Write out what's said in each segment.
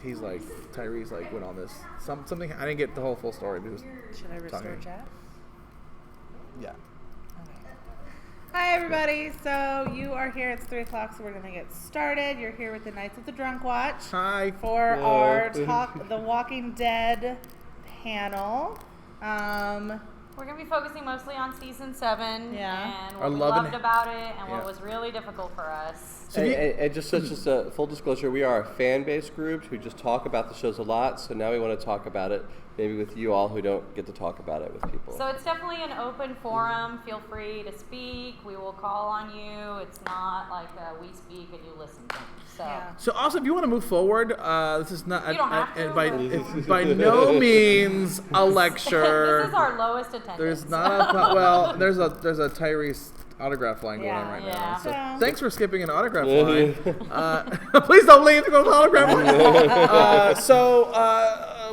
he's like Tyrese like went on this something. I didn't get the whole full story. But should I restore chat? Yeah. Hi everybody, so you are here, it's 3 o'clock, so we're going to get started. You're here with the Knights of the Drunk Watch. Hi. For our Talk The Walking Dead panel. We're going to be focusing mostly on Season 7 and what we loved about it and what was really difficult for us. And just a full disclosure, we are a fan-based group who just talk about the shows a lot, so now we want to talk about it maybe with you all who don't get to talk about it with people. So it's definitely an open forum. Feel free to speak. We will call on you. It's not like we speak and you listen to me. So also, if you want to move forward, this is not you don't have to, by no means a lecture. This is our lowest attendance. There's not there's a Tyrese autograph line going on right now. So thanks for skipping an autograph line. Please don't leave to go to the autograph line.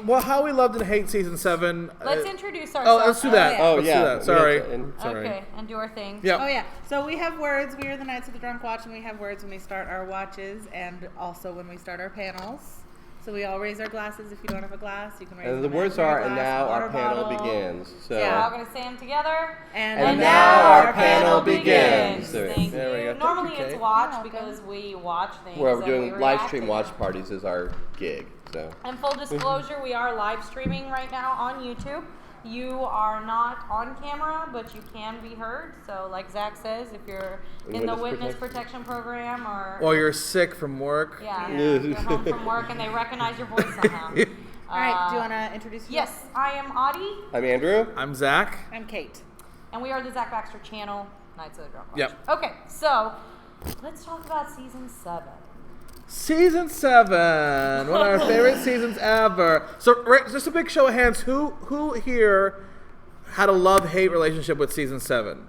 Well, how we loved and hate season 7. Let's introduce ourselves. Oh, let's do that. Let's do that. Sorry. Okay, and do our thing. Yeah. Oh, yeah. So we have words. We are the Knights of the Drunk Watch, and we have words when we start our watches and also when we start our panels. So we all raise our glasses. If you don't have a glass, you can raise them. And the words are, and now our panel begins. So. Yeah, we're all going to say them together. And now our panel begins. Thank you. Normally it's watch because we watch things. We're doing live stream watch parties is our gig. So. And full disclosure, we are live streaming right now on YouTube. You are not on camera, but you can be heard. So like Zach says, if you're in the witness protection program or you're sick from work. Yeah, you're home from work and they recognize your voice somehow. All right, do you want to introduce yourself? Yes, I am Audie. I'm Andrew. I'm Zach. I'm Kate. And we are the Zach Baxter channel, Knights of the Drunk Watch. Yep. Okay, so let's talk about Season 7. Season 7, one of our favorite seasons ever. So, just a big show of hands. Who here had a love-hate relationship with Season 7?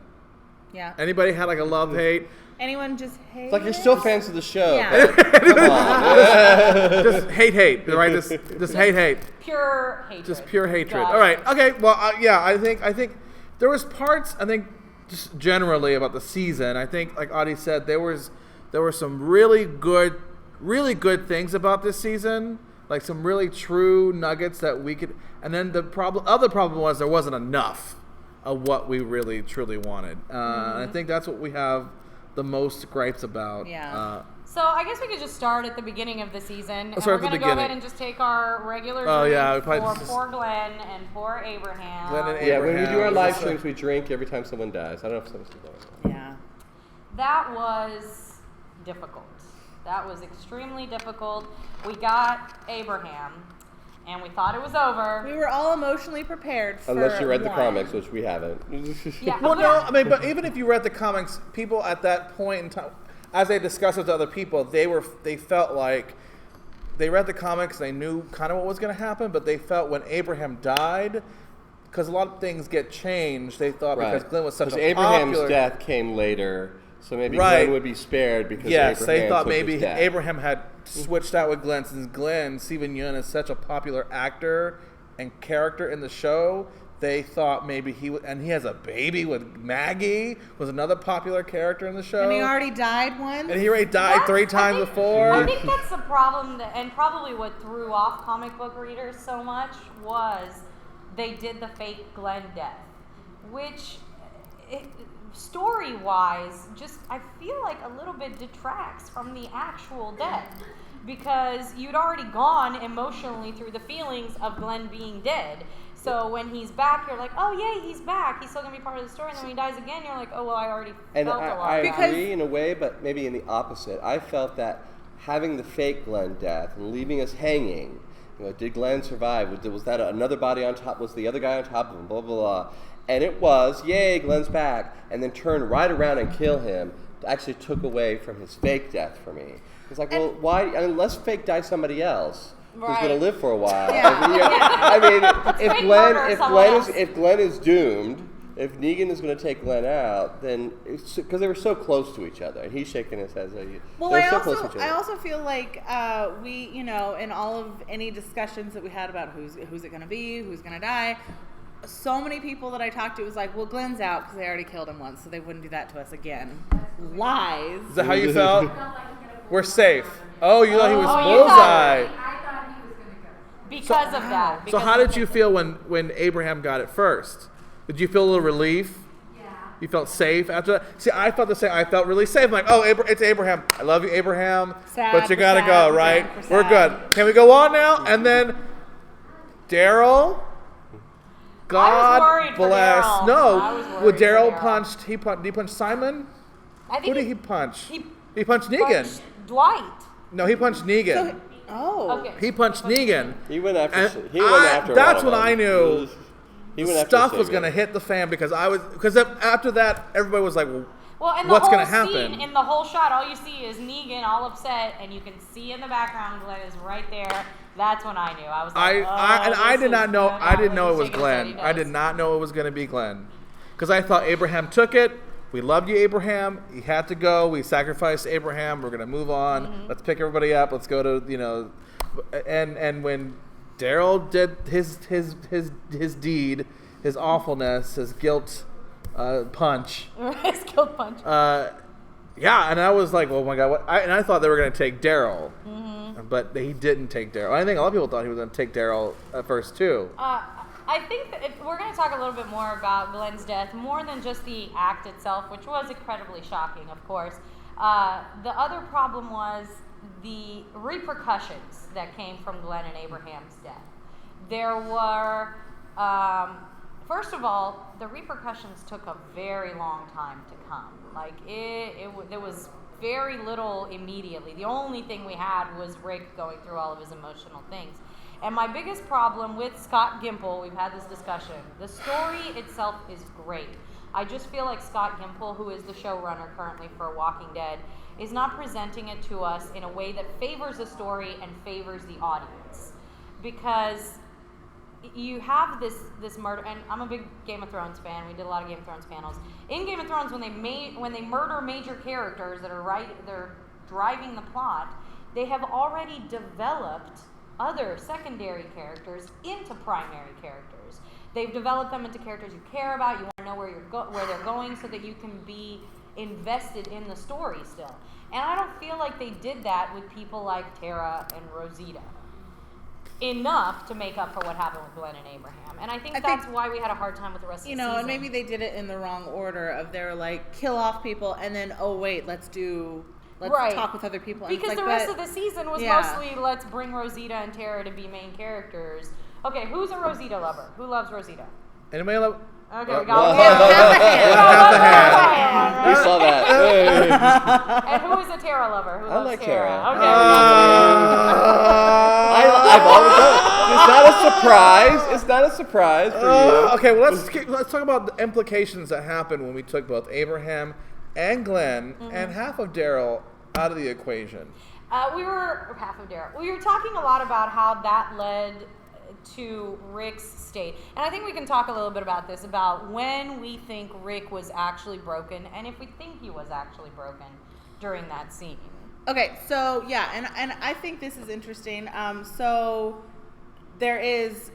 Yeah. Anybody had like a love-hate? Anyone just hate? It's like you're still fans of the show. Yeah. Come on. Just hate, right? Just hate. Pure hatred. Just pure hatred. God. All right. Okay. Well, I think there was parts. I think just generally about the season. I think, like Audie said, there were some really good things about this season, like some really true nuggets that we could. And then the other problem was there wasn't enough of what we really truly wanted. And I think that's what we have the most gripes about. Yeah. So I guess we could just start at the beginning of the season. Let's and start we're at the going to go beginning. ahead and just take our regular drink for poor Glenn and poor Abraham. Glenn and Yeah, when we Abraham. do our live streams, we drink every time someone dies. I don't know if someone's still doing it. Yeah. That was difficult. That was extremely difficult. We got Abraham, and we thought it was over. We were all emotionally prepared for Unless you read the one. comics, which we haven't. Yeah. Well, no, I mean, but even if you read the comics, people at that point in time, as they discussed with other people, they felt like they read the comics, they knew kind of what was going to happen, but they felt when Abraham died, because a lot of things get changed, they thought because Glenn was such a Abraham's popular... death came later, so maybe Glenn would be spared because yes, Abraham they thought took maybe his death. Abraham had switched out with Glenn, since Glenn, Steven Yeun, is such a popular actor and character in the show. They thought maybe he has a baby with Maggie, was another popular character in the show. And he already died once. And he already died 3 times before. I think that's the problem, and probably what threw off comic book readers so much was they did the fake Glenn death, which story-wise, just I feel like a little bit detracts from the actual death, because you'd already gone emotionally through the feelings of Glenn being dead. So when he's back, you're like, oh, yay, he's back. He's still going to be part of the story. And then when he dies again, you're like, oh, well, I already felt a lot. I agree in a way, but maybe in the opposite. I felt that having the fake Glenn death and leaving us hanging, did Glenn survive? Was that another body on top? Was the other guy on top of him? Blah, blah, blah. And it was, yay, Glenn's back. And then turn right around and kill him actually took away from his fake death for me. It's like, well, why? Unless fake die somebody else. Who's going to live for a while? I mean, if Glenn is doomed, if Negan is going to take Glenn out, then because they were so close to each other, and he's shaking his head. Well, I also feel like we, in all of any discussions that we had about who's it going to be, who's going to die, so many people that I talked to was like, well, Glenn's out because they already killed him once, so they wouldn't do that to us again. Lies. Is that how you felt? We're safe. Oh, you thought he was bullseye. I thought because of that. So because how of did you feel when Abraham got it first? Did you feel a little relief? Yeah. You felt safe after that? See, I felt the same. I felt really safe. I'm like, oh, it's Abraham. I love you, Abraham. Sad, but you we're gotta sad, go, we're right? sad, We're sad. good. Can we go on now? And then Daryl. God worried for bless. Daryl. I was No, worried when for Daryl Daryl. punched, he punched Simon. I think Who did he punch? he He punched Negan. punched Dwight. No, he punched Negan. So, oh. Okay. He punched Negan. He went after. And He went after. that's one when of I them. knew He went after stuff was Sagan. gonna hit the fan because after that everybody was like, Well, and the what's whole gonna happen? scene, in the whole shot, all you see is Negan all upset, and you can see in the background Glenn is right there. That's when I knew. I was like, I did not know. I didn't know it was Shaking his head, he Glenn. I did does. not know it was gonna be Glenn, because I thought Abraham took it. We loved you, Abraham. He had to go. We sacrificed Abraham. We're gonna move on. Mm-hmm. Let's pick everybody up. Let's go to and when Daryl did his deed, his awfulness, his guilt punch. His guilt punch. Yeah, and I was like, oh my god, what? I thought they were going to take Daryl, but he didn't take Daryl. I think a lot of people thought he was going to take Daryl at first too. I think that if we're going to talk a little bit more about Glenn's death, more than just the act itself, which was incredibly shocking, of course. The other problem was the repercussions that came from Glenn and Abraham's death. There were, first of all, the repercussions took a very long time to come. Like there was very little immediately. The only thing we had was Rick going through all of his emotional things. And my biggest problem with Scott Gimple, we've had this discussion, the story itself is great. I just feel like Scott Gimple, who is the showrunner currently for Walking Dead, is not presenting it to us in a way that favors the story and favors the audience. Because you have this murder, and I'm a big Game of Thrones fan. We did a lot of Game of Thrones panels. In Game of Thrones, when they murder major characters that are they're driving the plot, they have already developed other secondary characters into primary characters. They've developed them into characters you care about. You want to know where they're going, so that you can be invested in the story still. And I don't feel like they did that with people like Tara and Rosita enough to make up for what happened with Glenn and Abraham. And I think that's why we had a hard time with the rest of the season. And maybe they did it in the wrong order of they're like, kill off people, and then, oh wait, let's talk with other people. Because like, the rest of the season was yeah. mostly let's bring Rosita and Tara to be main characters. Okay, who's a Rosita lover? Who loves Rosita? Anybody love? Okay, we got Half a hand. We saw that. And who is a Tara lover? Who I loves like Tara? Tara. Okay, we got I've always done. It's not a surprise. It's not a surprise for you. Okay, well let's talk about the implications that happened when we took both Abraham and Glenn and half of Daryl out of the equation. We were half of Daryl. We were talking a lot about how that led to Rick's state, and I think we can talk a little bit about this, about when we think Rick was actually broken, and if we think he was actually broken during that scene. Okay, so yeah, and I think this is interesting. So there is,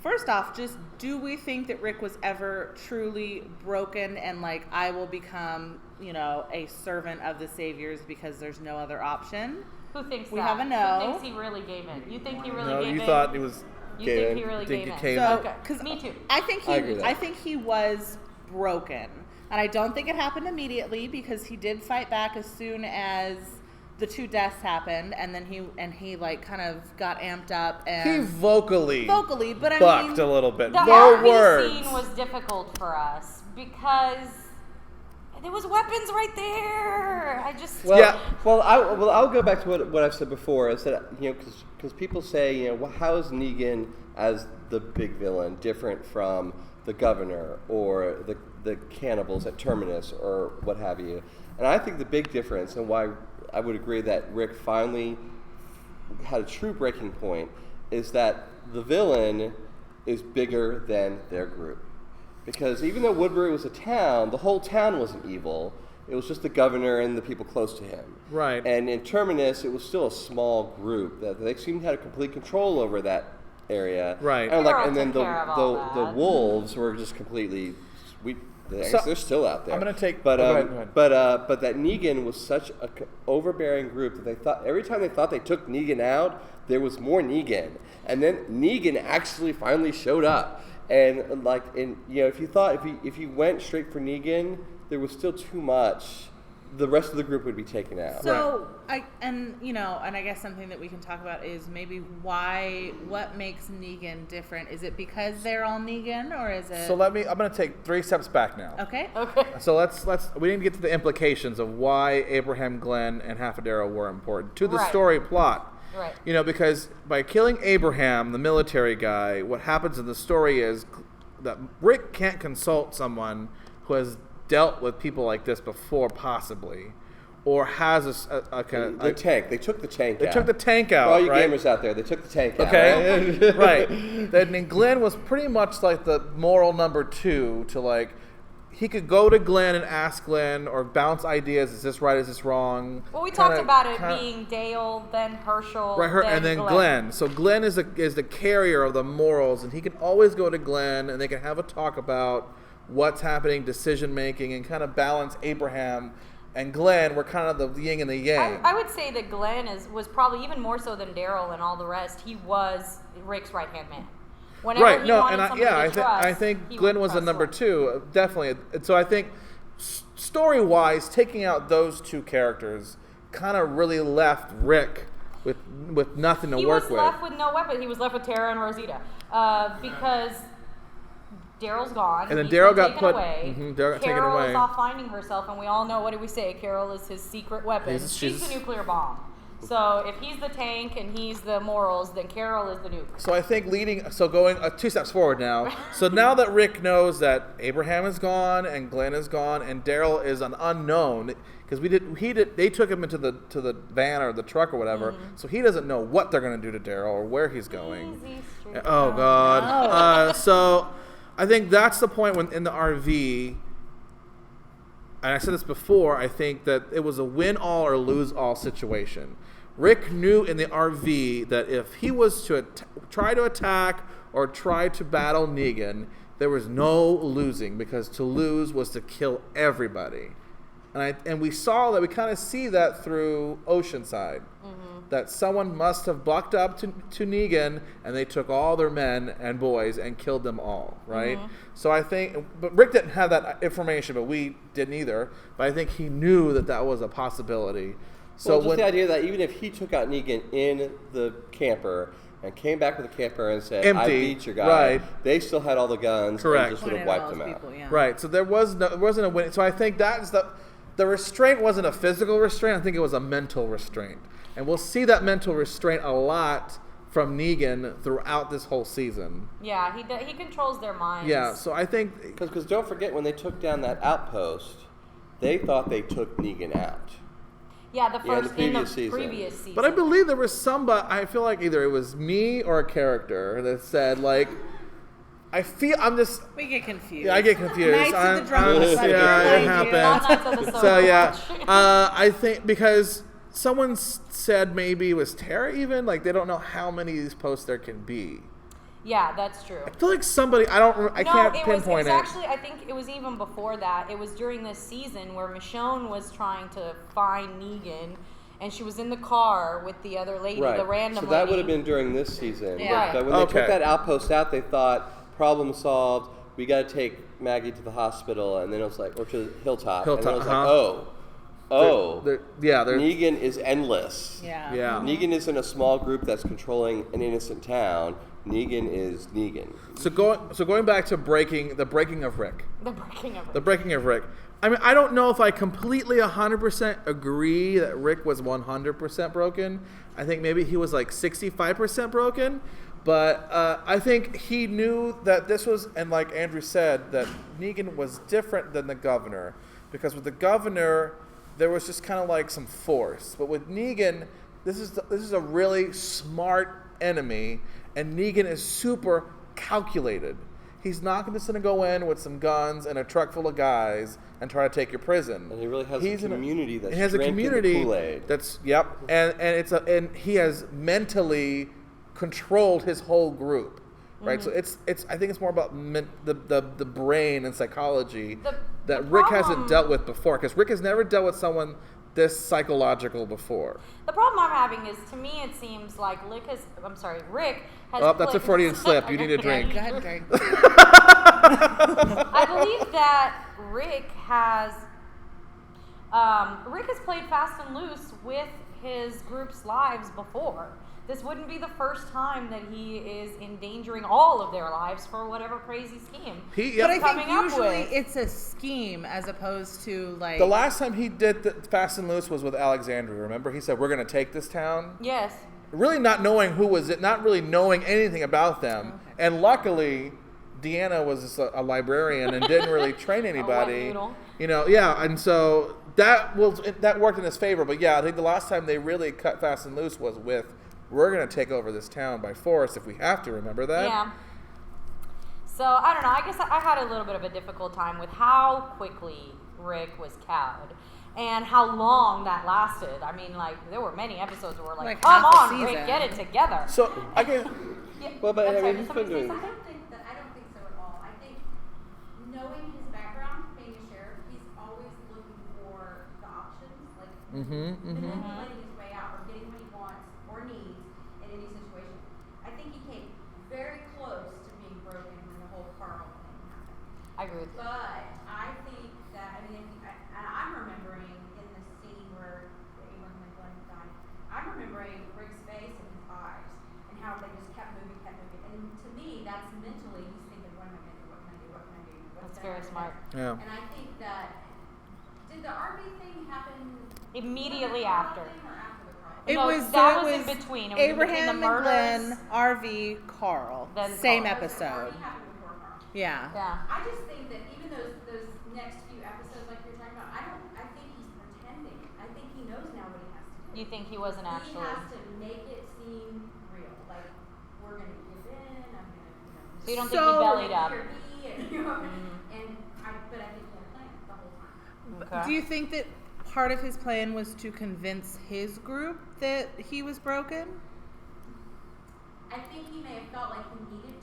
first off, just do we think that Rick was ever truly broken and like, I will become, a servant of the saviors because there's no other option? Who thinks We that? have a no. Who thinks he really gave in? You think he really No, gave in? you thought it was. You gave think in. he really Think gave he in? caved So, Okay, 'cause me too. I think I agree with that. he was broken, and I don't think it happened immediately because he did fight back as soon as the two deaths happened, and then he like kind of got amped up and He vocally but I bucked mean, a little bit. The No RV words. scene was difficult for us because there was weapons right there. I just Well, Yeah. I'll go back to what I've said before. Is that because people say well, how is Negan as the big villain different from the governor or the cannibals at Terminus or what have you? And I think the big difference and why I would agree that Rick finally had a true breaking point is that the villain is bigger than their group. Because even though Woodbury was a town, the whole town wasn't evil. It was just the governor and the people close to him. Right. And in Terminus, it was still a small group that they seemed to have complete control over that area. Right. And Carol then took care of all the that. wolves were just completely They're still out there. I'm going to take... But, go ahead. but that Negan was such an overbearing group that they thought, every time they thought they took Negan out, there was more Negan. And then Negan actually finally showed up. And if you went straight for Negan, there was still too much. The rest of the group would be taken out. So I guess something that we can talk about is maybe what makes Negan different? Is it because they're all Negan, or is it? So I'm going to take 3 steps back now. Okay. So we need to get to the implications of why Abraham, Glenn, and Half-a-Darrow were important to the story plot. Right. Because by killing Abraham, the military guy, what happens in the story is that Rick can't consult someone who has dealt with people like this before, possibly, or has a kind of... The tank. They took the tank out. They took the tank out, For all you right? gamers out there, they took the tank out. Okay, right. Then Glenn was pretty much like the moral number 2 to he could go to Glenn and ask Glenn or bounce ideas. Is this right? Is this wrong? Well, we talked about it being Dale, then Herschel, and then Glenn. So Glenn is the carrier of the morals, and he can always go to Glenn, and they can have a talk about what's happening, decision making, and kind of balance. Abraham and Glenn were kind of the yin and the yang. I would say that Glenn was probably even more so than Daryl and all the rest. He was Rick's right hand man. Whenever he wanted somebody to trust, I think Glenn was the number Rick. 2, definitely. So I think story-wise, taking out those 2 characters kind of really left Rick with nothing to work with. He was left with no weapon. He was left with Tara and Rosita because Daryl's gone. And then Daryl got put away. Daryl got taken away. Carol is off finding herself, and we all know, what do we say? Carol is his secret weapon. She's the nuclear bomb. So if he's the tank and he's the morals, then Carol is the nuke. So I think going 2 steps forward now. So now that Rick knows that Abraham is gone and Glenn is gone and Daryl is an unknown, because they took him into the van or the truck or whatever, so he doesn't know what they're going to do to Daryl or where he's going. Oh God. So I think that's the point when in the RV. And I said this before, I think that it was a win all or lose all situation. Rick knew in the RV that if he was to try to attack or try to battle Negan, there was no losing, because to lose was to kill everybody. And we saw that, we kind of see that through Oceanside. That someone must have bucked up to Negan, and they took all their men and boys and killed them all, right? So I think, but Rick didn't have that information, but we didn't either. But I think he knew that was a possibility. So just the idea that even if he took out Negan in the camper and came back with a camper and said, empty, I beat your guy, right, they still had all the guns. Correct. And just would have wiped them out. Yeah. Right. So it wasn't a win. So I think that's the restraint wasn't a physical restraint. I think it was a mental restraint. And we'll see that mental restraint a lot from Negan throughout this whole season. Yeah, he controls their minds. Yeah, so I think... Because don't forget, when they took down that outpost, they thought they took Negan out. Yeah, the previous season. But I believe there was somebody, I feel like either it was me or a character that said, We get confused. Yeah, I get confused. Knights of the Drunk Club. Yeah, it happened. So yeah, I think because... Someone said maybe it was Tara even. They don't know how many of these posts there can be. Yeah, that's true. I feel like somebody, I can't pinpoint it. Actually, I think it was even before that. It was during this season where Michonne was trying to find Negan, and she was in the car with the other lady, the random lady. So that would have been during this season. Yeah. But when they took that outpost out, they thought, problem solved, we got to take Maggie to the hospital, and then it was or to Hilltop. And then it was Negan is endless. Yeah. Negan isn't a small group that's controlling an innocent town. Negan is Negan. So going back to the breaking of Rick. The breaking of Rick. I mean, I don't know if I completely 100% agree that Rick was 100% broken. I think maybe he was 65% broken. But I think he knew that this was, and like Andrew said, that Negan was different than the governor. Because with the governor, there was just kind of some force. But with Negan, this is a really smart enemy, and Negan is super calculated. He's not just going to go in with some guns and a truck full of guys and try to take your prison. And he really has a community that's drinking the Kool-Aid. That's and he has mentally controlled his whole group. right? So it's I think it's more about the brain and psychology that the Rick problem- hasn't dealt with before, because Rick has never dealt with someone this psychological before. The problem I'm having is, to me, it seems like Rick has. Oh, that's a Freudian slip. You need a drink. Go ahead, Greg. I believe that Rick has played fast and loose with his group's lives before. This wouldn't be the first time that he is endangering all of their lives for whatever crazy scheme. But I think coming up usually with. it's a scheme as opposed to like. The last time he did the Fast and Loose was with Alexandria. Remember, he said we're going to take this town. Yes. Really, not knowing who was it, not really knowing anything about them, and luckily, Deanna was just a librarian and didn't really train anybody. You know, yeah, and so that worked in his favor. But yeah, I think the last time they really cut Fast and Loose was with, we're going to take over this town by force if we have to. Remember that? Yeah. So I don't know. I guess I had a little bit of a difficult time with how quickly Rick was cowed. And how long that lasted. I mean, like, there were many episodes where we're like, come half a on, Rick, season. get it together. So I can. Well, but I'm I sorry, mean, did he's been somebody say doing. something? I don't think so at all. I think knowing his background, being a sheriff, he's always looking for the options, like manipulating his way out or getting what he wants or needs in any situation. I think he came very close to being broken when the whole Carl thing happened. I agree with you. But I think that, and I'm remembering in the scene where Abraham and Glenn died, I'm remembering Rick's face and his eyes and how they just kept moving. And to me, that's mentally, he's thinking, what am I going to do? What can I do? What can I do? That's very smart. Yeah. And I think that, did the RV thing happen Immediately before after. the thing or after the Carl? It No, was that was in between. It was in between Abraham the and murders. Glenn, RV, Carl. Then Same Carl. episode. RV happened before Carl. Yeah. Yeah. I just think that even those next few episodes, like you're talking about, I think he's pretending. I think he knows now what he has to do. You think he wasn't actually? He has to make it seem real. Like, we're going to give in. I'm going to, So you don't think he bellied up? but I think he had a plan the whole time. Okay. Do you think that part of his plan was to convince his group that he was broken? I think he may have felt like he needed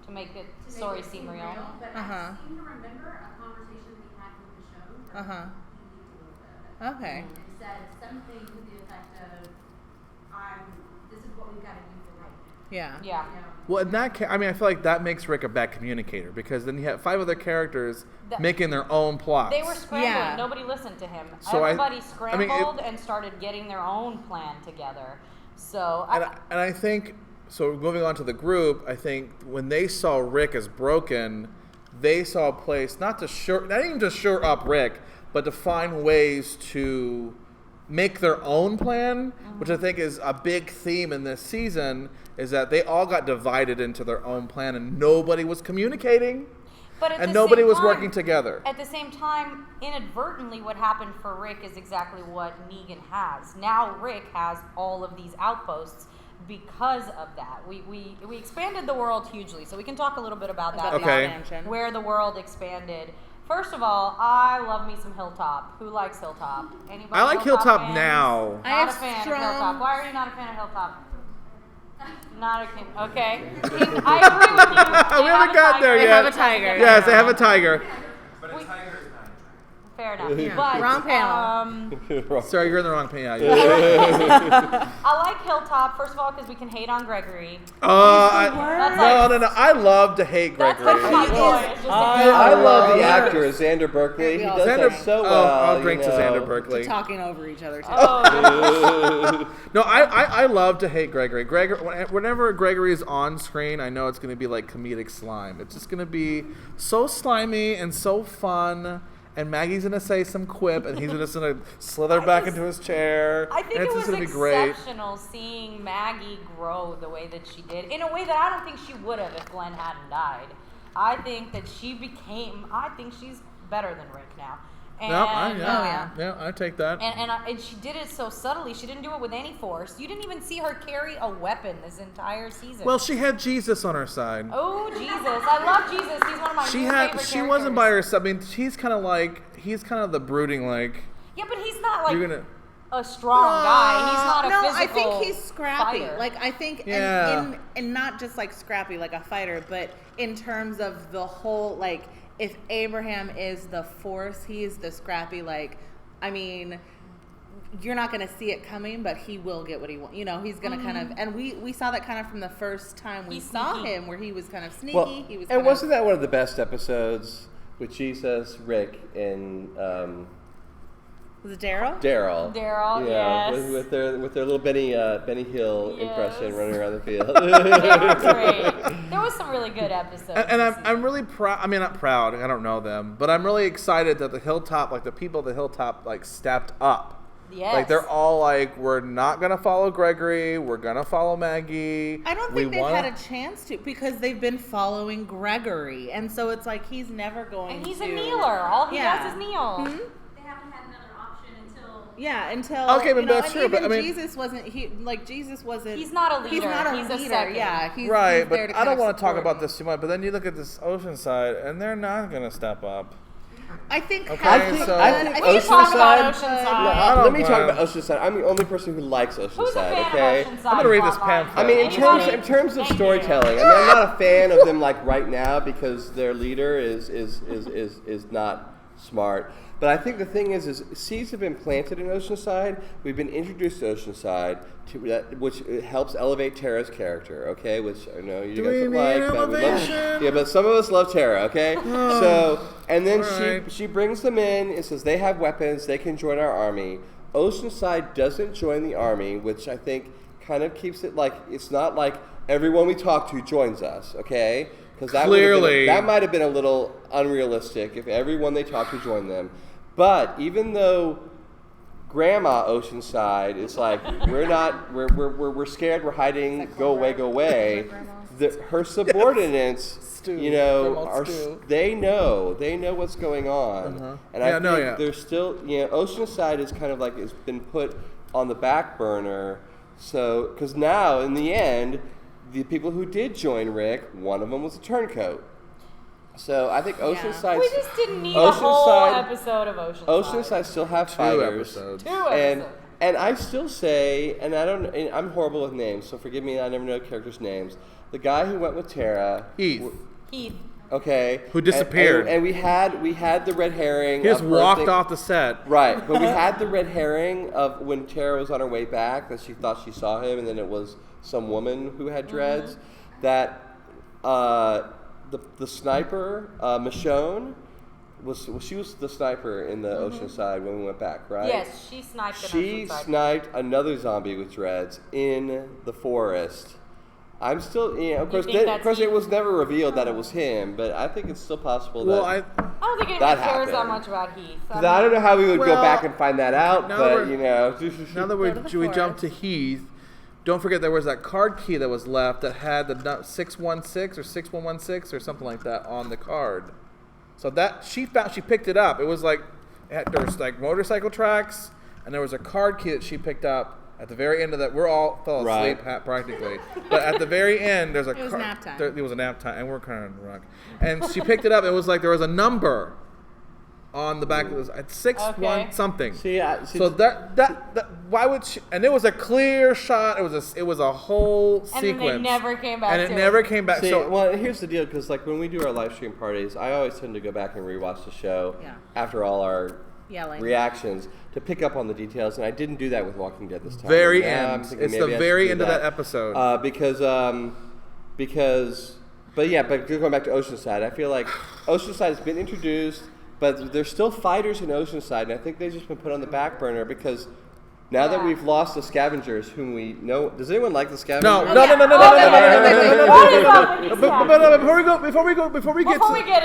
to make the make story it seem real? but I seem to remember a conversation we had with Michonne where he leaked a little bit of it. Okay. And said something to the effect of, this is what we've got to do for right now. Yeah. Yeah. You know? Well, in that I mean, I feel like that makes Rick a bad communicator, because then you have 5 other characters making their own plots. They were scrambling. Yeah. Nobody listened to him. So Everybody scrambled and started getting their own plan together. So And I think, so moving on to the group, I think when they saw Rick as broken, they saw a place not even to shore up Rick, but to find ways to make their own plan, which I think is a big theme in this season, is that they all got divided into their own plan and nobody was communicating. But And nobody was working together. At the same time, inadvertently, what happened for Rick is exactly what Negan has. Now Rick has all of these outposts because of that. We expanded the world hugely, so we can talk a little bit about that. Okay. Expansion. Where the world expanded. First of all, I love me some Hilltop. Who likes Hilltop? Anybody? I like Hilltop fans? now. Not I have a fan strong- of Hilltop. Why are you not a fan of Hilltop? Not a fan. Okay. I agree with you. We haven't got there They yet. have a tiger. Yes, they have a tiger. But a tiger is not. Fair enough. Yeah. But, Wrong panel. Sorry, you're in the wrong panel. I like Hilltop, first of all, because we can hate on Gregory. No. That's I love to hate That's Gregory. like my boy. It's just I love the Yeah. actor Xander Berkeley. He does Xander, that so well. I'll drink you to know. Xander Berkeley. Talking over each other too. No, I love to hate Gregory. Whenever Gregory is on screen, I know it's going to be like comedic slime. It's just going to be so slimy and so fun. And Maggie's going to say some quip, and he's just going to slither back into his chair. I think and it's it was just going to be great. exceptional seeing Maggie grow the way that she did, in a way that I don't think she would have if Glenn hadn't died. I think that she's better than Rick now. And, Yeah, I take that. And she did it so subtly. She didn't do it with any force. You didn't even see her carry a weapon this entire season. Well, she had Jesus on her side. Oh, Jesus. I love Jesus. He's one of my favorite characters. She wasn't by herself. I mean, he's kind of the brooding, like. Yeah, but he's not like. You're gonna. a strong guy. He's not a no, physical I think he's scrappy. fighter. Like I think, Yeah. and not just like scrappy, like a fighter, but in terms of the whole, like if Abraham is the force, he is the scrappy. Like, I mean, you're not going to see it coming, but he will get what he wants. You know, he's going to kind of, and we saw that kind of from the first time we He's saw sneaky. him, where he was kind of sneaky. Well, He was. and kind wasn't that one of the best episodes with Jesus, Rick, and was it Daryl? Daryl? Daryl, Yeah, yes. with their little Benny Hill Yes. impression running around the field. They were great. There was some really good episodes. And this I'm really proud. I mean, not proud. I don't know them, but I'm really excited that the Hilltop, like the people at the Hilltop, like stepped up. Yes. Like they're all like, we're not gonna follow Gregory. We're gonna follow Maggie. I don't think they've had a chance to, because they've been following Gregory, and so it's like he's never going. And he's to, a kneeler. All he Yeah. does is kneel. Mhm. They haven't had another option until. Yeah, until Okay, but you know, that's and true, but even I mean- Jesus wasn't. Jesus wasn't. He's not a leader. He's not a He's a leader. second. Yeah, he's Right, he's but there to I kind don't of want to talk support about him. this too much. But then you look at this Oceanside, and they're not gonna step up. I think. Okay, Hudson- so- I I think think We can talk about Oceanside- Oceanside. I don't Let me talk mind. about Oceanside. I'm the only person who likes Oceanside. Who's a fan okay. of Oceanside? I'm gonna read this Hotline? pamphlet. I mean, Anybody? in terms of Thank storytelling, you. I mean, I'm not a fan of them like right now because their leader is not smart. But I think the thing is seeds have been planted in Oceanside. We've been introduced to Oceanside, which helps elevate Tara's character. Okay, which I know you Do guys we don't need like. But we love, elevation? yeah, but some of us love Tara. Okay, so and then Alright. she brings them in and says they have weapons, they can join our army. Oceanside doesn't join the army, which I think kind of keeps it like it's not like everyone we talk to joins us, okay? Because that might have been a little unrealistic if everyone they talk to joined them. But even though Grandma Oceanside is like we're scared, we're hiding, go away. Her subordinates, you know, they know what's going on, and I think there's still, you know, Oceanside is kind of like it's been put on the back burner. So, because now in the end, the people who did join Rick, one of them was a turncoat. So I think Oceanside. We just didn't need a whole episode of Oceanside. Oceanside still have fighters. Two episodes. And I still say, and I'm horrible with names, so forgive me. I never know characters' names. The guy who went with Tara, Heath. Okay. Who disappeared. And we had the red herring. He just walked off the set. Right, but we had the red herring of when Tara was on her way back that she thought she saw him, and then it was some woman who had dreads. That the sniper, Michonne, was the sniper in the Oceanside when we went back, right? Yes, she sniped. She sniped another zombie with dreads in the forest. I'm still, you know, of course, it was never revealed that it was him, but I think it's still possible that. I don't think that anyone cares that happened. much about Heath. I don't know how we would go back and find that out, but you know. Now that we jump to Heath, don't forget there was that card key that was left that had the 616 or 6116 or something like that on the card. So that she picked it up. It was like there was like motorcycle tracks, and there was a card key that she picked up at the very end of that. We're all fell asleep practically, but at the very end there's a. It was nap time. It was a nap time, and we're kind of drunk. And she picked it up. It was like there was a number on the back. It was at 61 something. So that why would she? And it was a clear shot. It was a whole sequence. And then they never came back. And it never came back. See, well, here's the deal, because like when we do our live stream parties, I always tend to go back and rewatch the show after all our reactions to pick up on the details, and I didn't do that with Walking Dead this time. Very end. It's the very end of that episode. But going back to Oceanside, I feel like Oceanside has been introduced, but there's still fighters in Oceanside, and I think they've just been put on the back burner because now that we've lost the scavengers, whom we know, does anyone like the scavengers? No.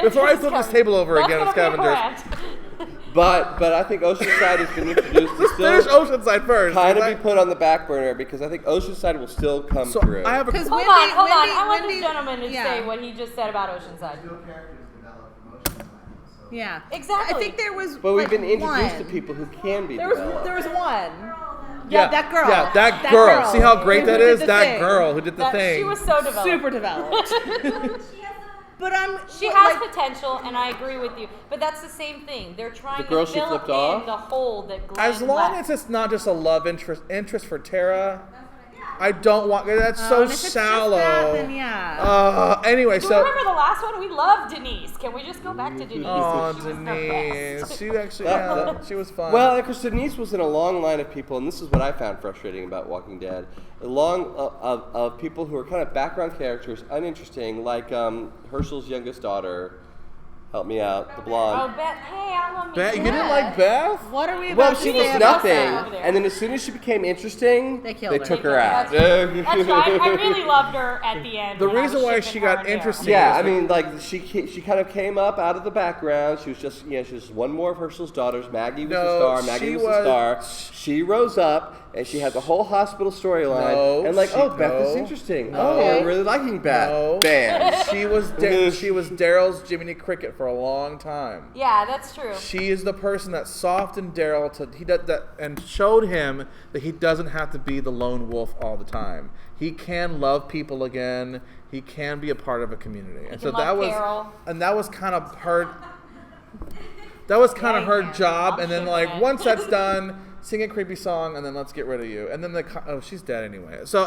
Before I flip this table over again, the scavengers. But I think Oceanside has been introduced to still finish Oceanside first. kind of be put on the back burner because I think Oceanside will still come through. I have a Hold on. I want this gentleman to say what he just said about Oceanside. Yeah, exactly. I think there was. But we've been introduced to people who can be developed. There was one. Yeah, that girl. Yeah, that girl. See how great that is? That thing. girl who did the thing. She was so developed. Super developed. She has She has potential, and I agree with you. But that's the same thing. They're trying The girl to she fill flipped in off? the hole that Glenn As long left. as it's not just a love interest for Tara, I don't want. That's so and if it's shallow. Just that, then yeah. Anyway, Do you so. remember the last one? We loved Denise. Can we just go back to Denise? Oh, She was the Denise. best. She actually, she was fun. Well, because Denise was in a long line of people, and this is what I found frustrating about Walking Dead. A long of people who are kind of background characters, uninteresting, like Herschel's youngest daughter. Help me out, the Oh, blonde. Beth. Hey, I love me. Beth, you didn't like Beth? What are we Well, about she to was say about nothing, that? and then as soon as she became interesting, They killed her. took her out. That's right. I really loved her at the end. The when I reason was why shipping she her got and Daryl. interesting- Yeah, I mean, like she kind of came up out of the background. She was just, she was just one more of Herschel's daughters. Maggie was the No, star. Maggie was the star. She rose up, and she had the whole hospital storyline. No, and like, she- oh, Beth is no. interesting. No. Oh, I'm really liking Beth. No. Bam. She was Daryl's Jiminy Cricket for a long time. Yeah, that's true. She is the person that softened Daryl and showed him that he doesn't have to be the lone wolf all the time. He can love people again. He can be a part of a community. And can love Carol. that was kind of her. That was kind of Yeah, her yeah. job. I'm And then shipping like it. once that's done, sing a creepy song, and then let's get rid of you. And then she's dead anyway. So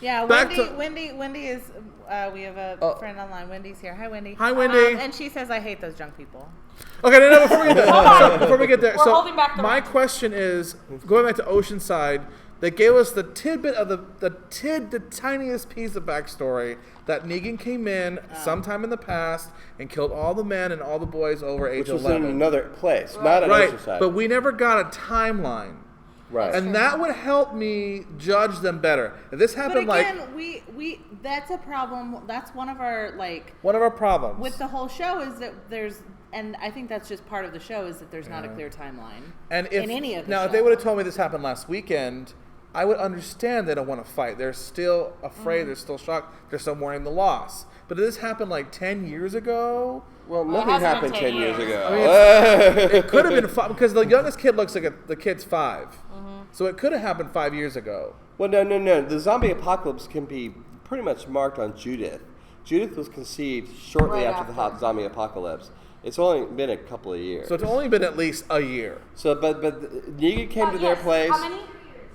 Yeah, back Wendy is. We have a Oh. friend online. Wendy's here. Hi, Wendy. Hi, Wendy. And she says, "I hate those drunk people." Okay, no, before we get there, before we get there, We're so holding back the my room. question is, going back to Oceanside, they gave us the tidbit of the tiniest piece of backstory that Negan came in sometime in the past and killed all the men and all the boys over age Which was in 11. another place, not an Right, Oceanside. but we never got a timeline. Right. And that would help me judge them better. If this But happened again, like we that's a problem. That's one of our one of our problems. with the whole show is that there's, and I think that's just part of the show is that there's not a clear timeline. And if in any of the now, if show. they would have told me this happened last weekend, I would understand they don't want to fight. They're still afraid. They're still shocked. They're still mourning the loss. But if this happened like 10 years ago, well, it nothing hasn't happened been 10 10 years years. ago. I mean, it could have been five because the youngest kid looks like the kid's 5. So it could have happened 5 years ago. Well, no. The zombie apocalypse can be pretty much marked on Judith. Judith was conceived shortly Right after the after. zombie apocalypse. It's only been a couple of years. So it's only been at least a year. So, but Negan came to their Yes. place. How many?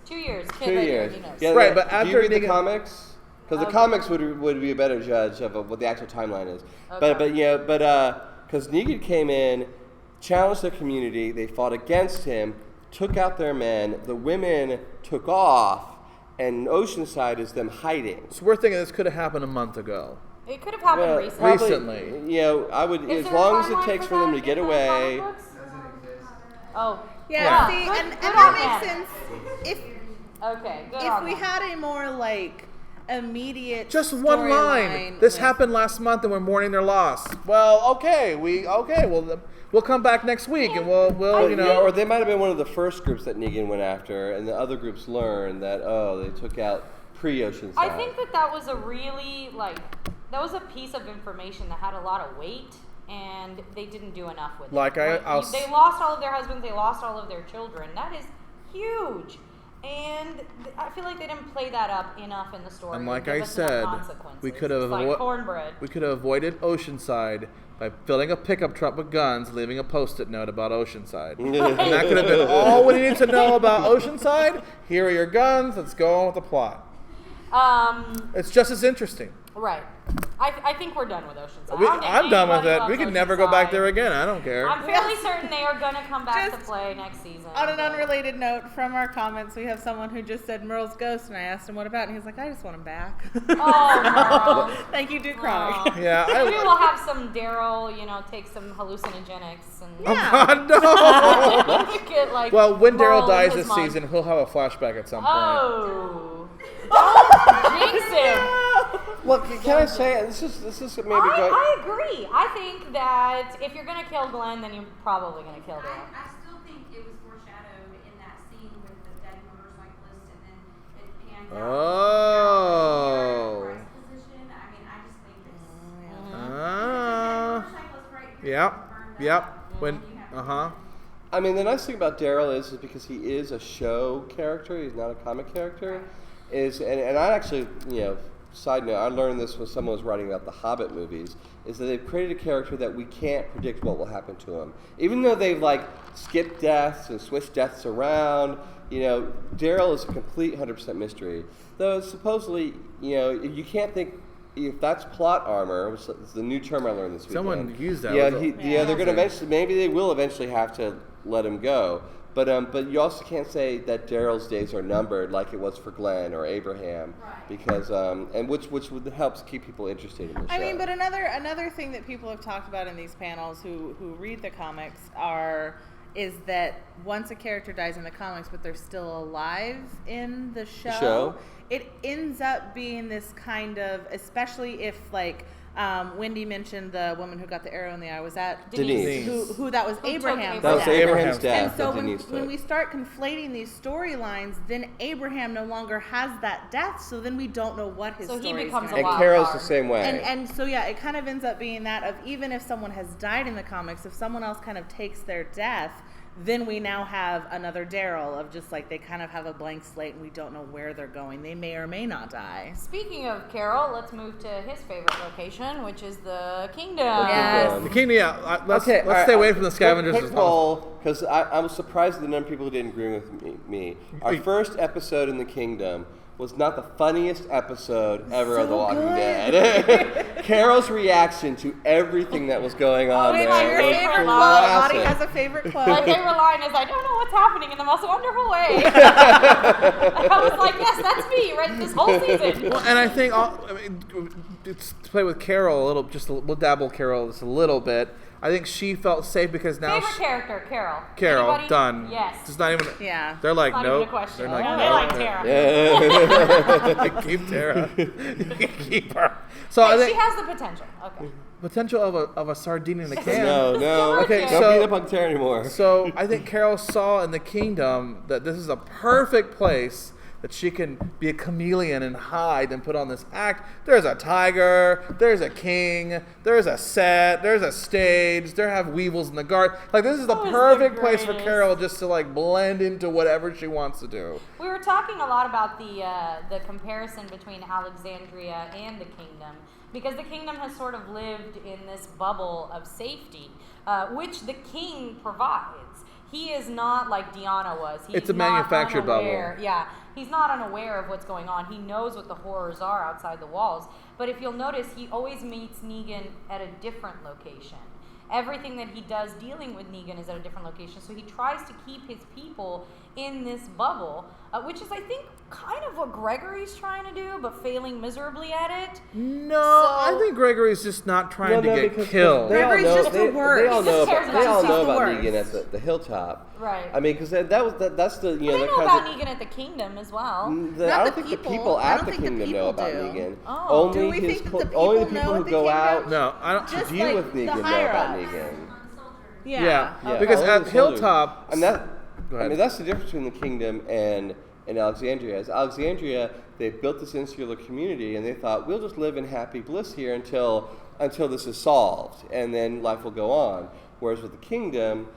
2 years. 2 years. Yeah, Right, but do you after read the Negan- comics? Because the Okay. comics would be a better judge of what the actual timeline is. Okay. Because Negan came in, challenged the community, they fought against him, took out their men, the women took off, and Oceanside is them hiding. So we're thinking this could have happened a month ago. It could have happened Well, recently. Recently. I would, Is as there a long as it timeline takes for them that to get in the away. comic books? Doesn't exist. Oh. Yeah, Yeah. see, Good- and good that on makes them. sense. If Okay. Good on we them. had a more like immediate Just one line. storyline This with- happened last month, and we're mourning their loss. Well, okay, we'll come back next week, and we'll you know. Or they might have been one of the first groups that Negan went after, and the other groups learned that, they took out pre-Oceanside. I think that was a really that was a piece of information that had a lot of weight, and they didn't do enough with Like it. They lost all of their husbands. They lost all of their children. That is huge, and I feel like they didn't play that up enough in the story. And or like give I us enough said, consequences. we could have It's like cornbread. we could have avoided Oceanside by filling a pickup truck with guns, leaving a post-it note about Oceanside. And that could have been all we needed to know about Oceanside. Here are your guns. Let's go on with the plot. It's just as interesting. Right. I think we're done with Oceanside. I'm done with it. Loves We can never go back Oceanside. there again. I don't care. I'm fairly certain they are going to come back to Just play next season. On an but- unrelated note, from our comments, we have someone who just said Merle's ghost, and I asked him what about, and he's like, I just want him back. Oh, no. Thank you, do cry. Aw. Yeah, Maybe we'll have some Daryl, take some hallucinogenics and Yeah. Oh, no. get like. Well, when Merle Daryl in dies his this mind. season, he'll have a flashback at some point. Oh, don't jinx him. Well, can I say this is maybe going. I agree. I think that if you're gonna kill Glenn, then you're probably gonna kill Daryl. I still think it was foreshadowed in that scene with the dead motorcyclist, and then it pans out. Oh. Bryce's position. I mean, I just think it's. Ah. Motorcyclist right here Yep. burned Yep. up. When. You have Uh huh. I mean, the nice thing about Daryl is because he is a show character. He's not a comic character. And I actually side note, I learned this when someone was writing about the Hobbit movies, is that they've created a character that we can't predict what will happen to him. Even though they've like skipped deaths and switched deaths around, Daryl is a complete 100% mystery. Though supposedly, you can't think if that's plot armor, which is the new term I learned this weekend. Someone used that. Yeah, they're going to eventually, maybe they will eventually have to let him go. But you also can't say that Daryl's days are numbered like it was for Glenn or Abraham, because and which would helps keep people interested in the show. I mean, but another thing that people have talked about in these panels who read the comics is that once a character dies in the comics, but they're still alive in the show, it ends up being this kind of, especially if like. Wendy mentioned the woman who got the arrow in the eye. Was that Denise? Who that was Abraham's That was Abraham's dad. And so when we start conflating these storylines, then Abraham no longer has that death. So then we don't know what his story is. So he becomes a and wild Carol's card. the same way. And so yeah, it kind of ends up being that of even if someone has died in the comics, if someone else kind of takes their death, then we now have another Daryl of just like they kind of have a blank slate and we don't know where they're going. They may or may not die. Speaking of Carol, let's move to his favorite location, which is the Kingdom. Yes. The Kingdom, yeah. Let's stay away from the scavengers. Quick poll, because I was surprised at the number of people who didn't agree with me. Our first episode in the Kingdom was not the funniest episode ever of The Walking Dead. Carol's reaction to everything that was going on there. Your was favorite quote. classic. Audie has a favorite quote. My favorite line is, "I don't know what's happening in the most wonderful way." I was like, yes, that's me, right? This whole season. Well, and I think, to play with Carol a little, we'll dabble Carol just a little bit. I think she felt safe because now Favorite character, Carol. Carol, Anybody? done. Yes. It's not even. Yeah. They're like, Not nope. even a question. They're like, they nope. like Tara. Keep Tara. Keep her. So Hey, I think she has the potential. Okay. potential of a sardine in a can. No. Okay, Don't so- beat up on Tara anymore. So I think Carol saw in the Kingdom that this is a perfect place that she can be a chameleon and hide and put on this act. There's a tiger, there's a king, there's a set, there's a stage, there have weevils in the garden. Like this is the That was perfect the place for greatest. Carol just to like blend into whatever she wants to do. We were talking a lot about the comparison between Alexandria and the Kingdom, because the Kingdom has sort of lived in this bubble of safety, which the king provides. He is not like Deanna was. It's a manufactured bubble. Yeah, he's not unaware of what's going on. He knows what the horrors are outside the walls. But if you'll notice, he always meets Negan at a different location. Everything that he does dealing with Negan is at a different location. So he tries to keep his people in this bubble, which is, I think, kind of what Gregory's trying to do, but failing miserably at it. No, I think Gregory's just not trying to get killed. They all Gregory's know, just the worst. They all He know just cares about, they all about know himself. about He's the Negan at the hilltop. Right. I mean, because that's the Well, they the know kind about of Negan at the Kingdom as well. I Not don't the think people. the people I at don't the think the Kingdom people know about do. Negan. Oh. Only Do we his think that the only the people people know who the go Kingdom? out No, I don't. to Just deal like with the Negan know higher about ups. Negan. Yeah, Okay. because only at the soldiers. Hilltop, And that, Go I ahead. mean, that's the difference between the Kingdom and Alexandria. As Alexandria, they built this insular community, and they thought we'll just live in happy bliss here until this is solved, and then life will go on. Whereas with the Kingdom,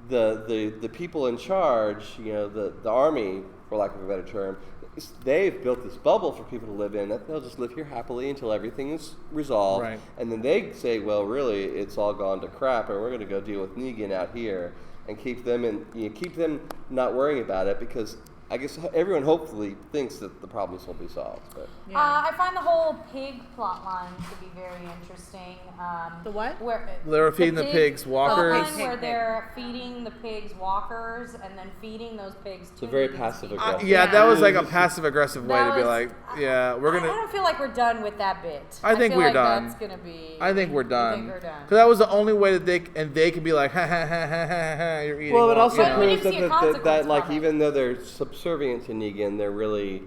the people in charge, the army, for lack of a better term, they've built this bubble for people to live in that they'll just live here happily until everything is resolved. Right. And then they say, well, really, it's all gone to crap, and we're going to go deal with Negan out here and keep them not worrying about it, because I guess everyone hopefully thinks that the problems will be solved. But I find the whole pig plot line to be very interesting. The what? Where They were feeding the pigs walkers. plot line where they're feeding the pigs walkers and then feeding those pigs to it's a very Negan's passive people. aggressive. Yeah, that was like a passive aggressive way That to be was- like, yeah, we're I gonna. don't feel like we're done with that bit. I think feel we're like done. That's gonna be. I think we're You done. think we're done? Because that was the only way that they could be like, ha ha ha ha ha ha. You're eating. Well, it also But we proves didn't see a that consequence like from it. even though they're subservient to Negan, they're really,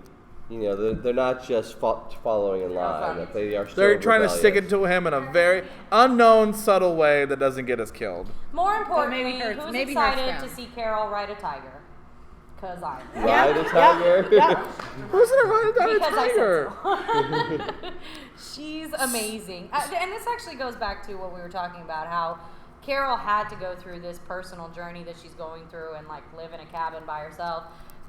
they're not just following in line. Okay. That they are still They're trying to stick rebellious. it to him in a very unknown, subtle way that doesn't get us killed. More importantly, maybe hurts- who's maybe hurts excited them. to see Carol ride a tiger? Because I am. Ride a tiger. Who's gonna ride down a Because tiger? I said so. She's amazing. And this actually goes back to what we were talking about, how Carol had to go through this personal journey that she's going through and like live in a cabin by herself.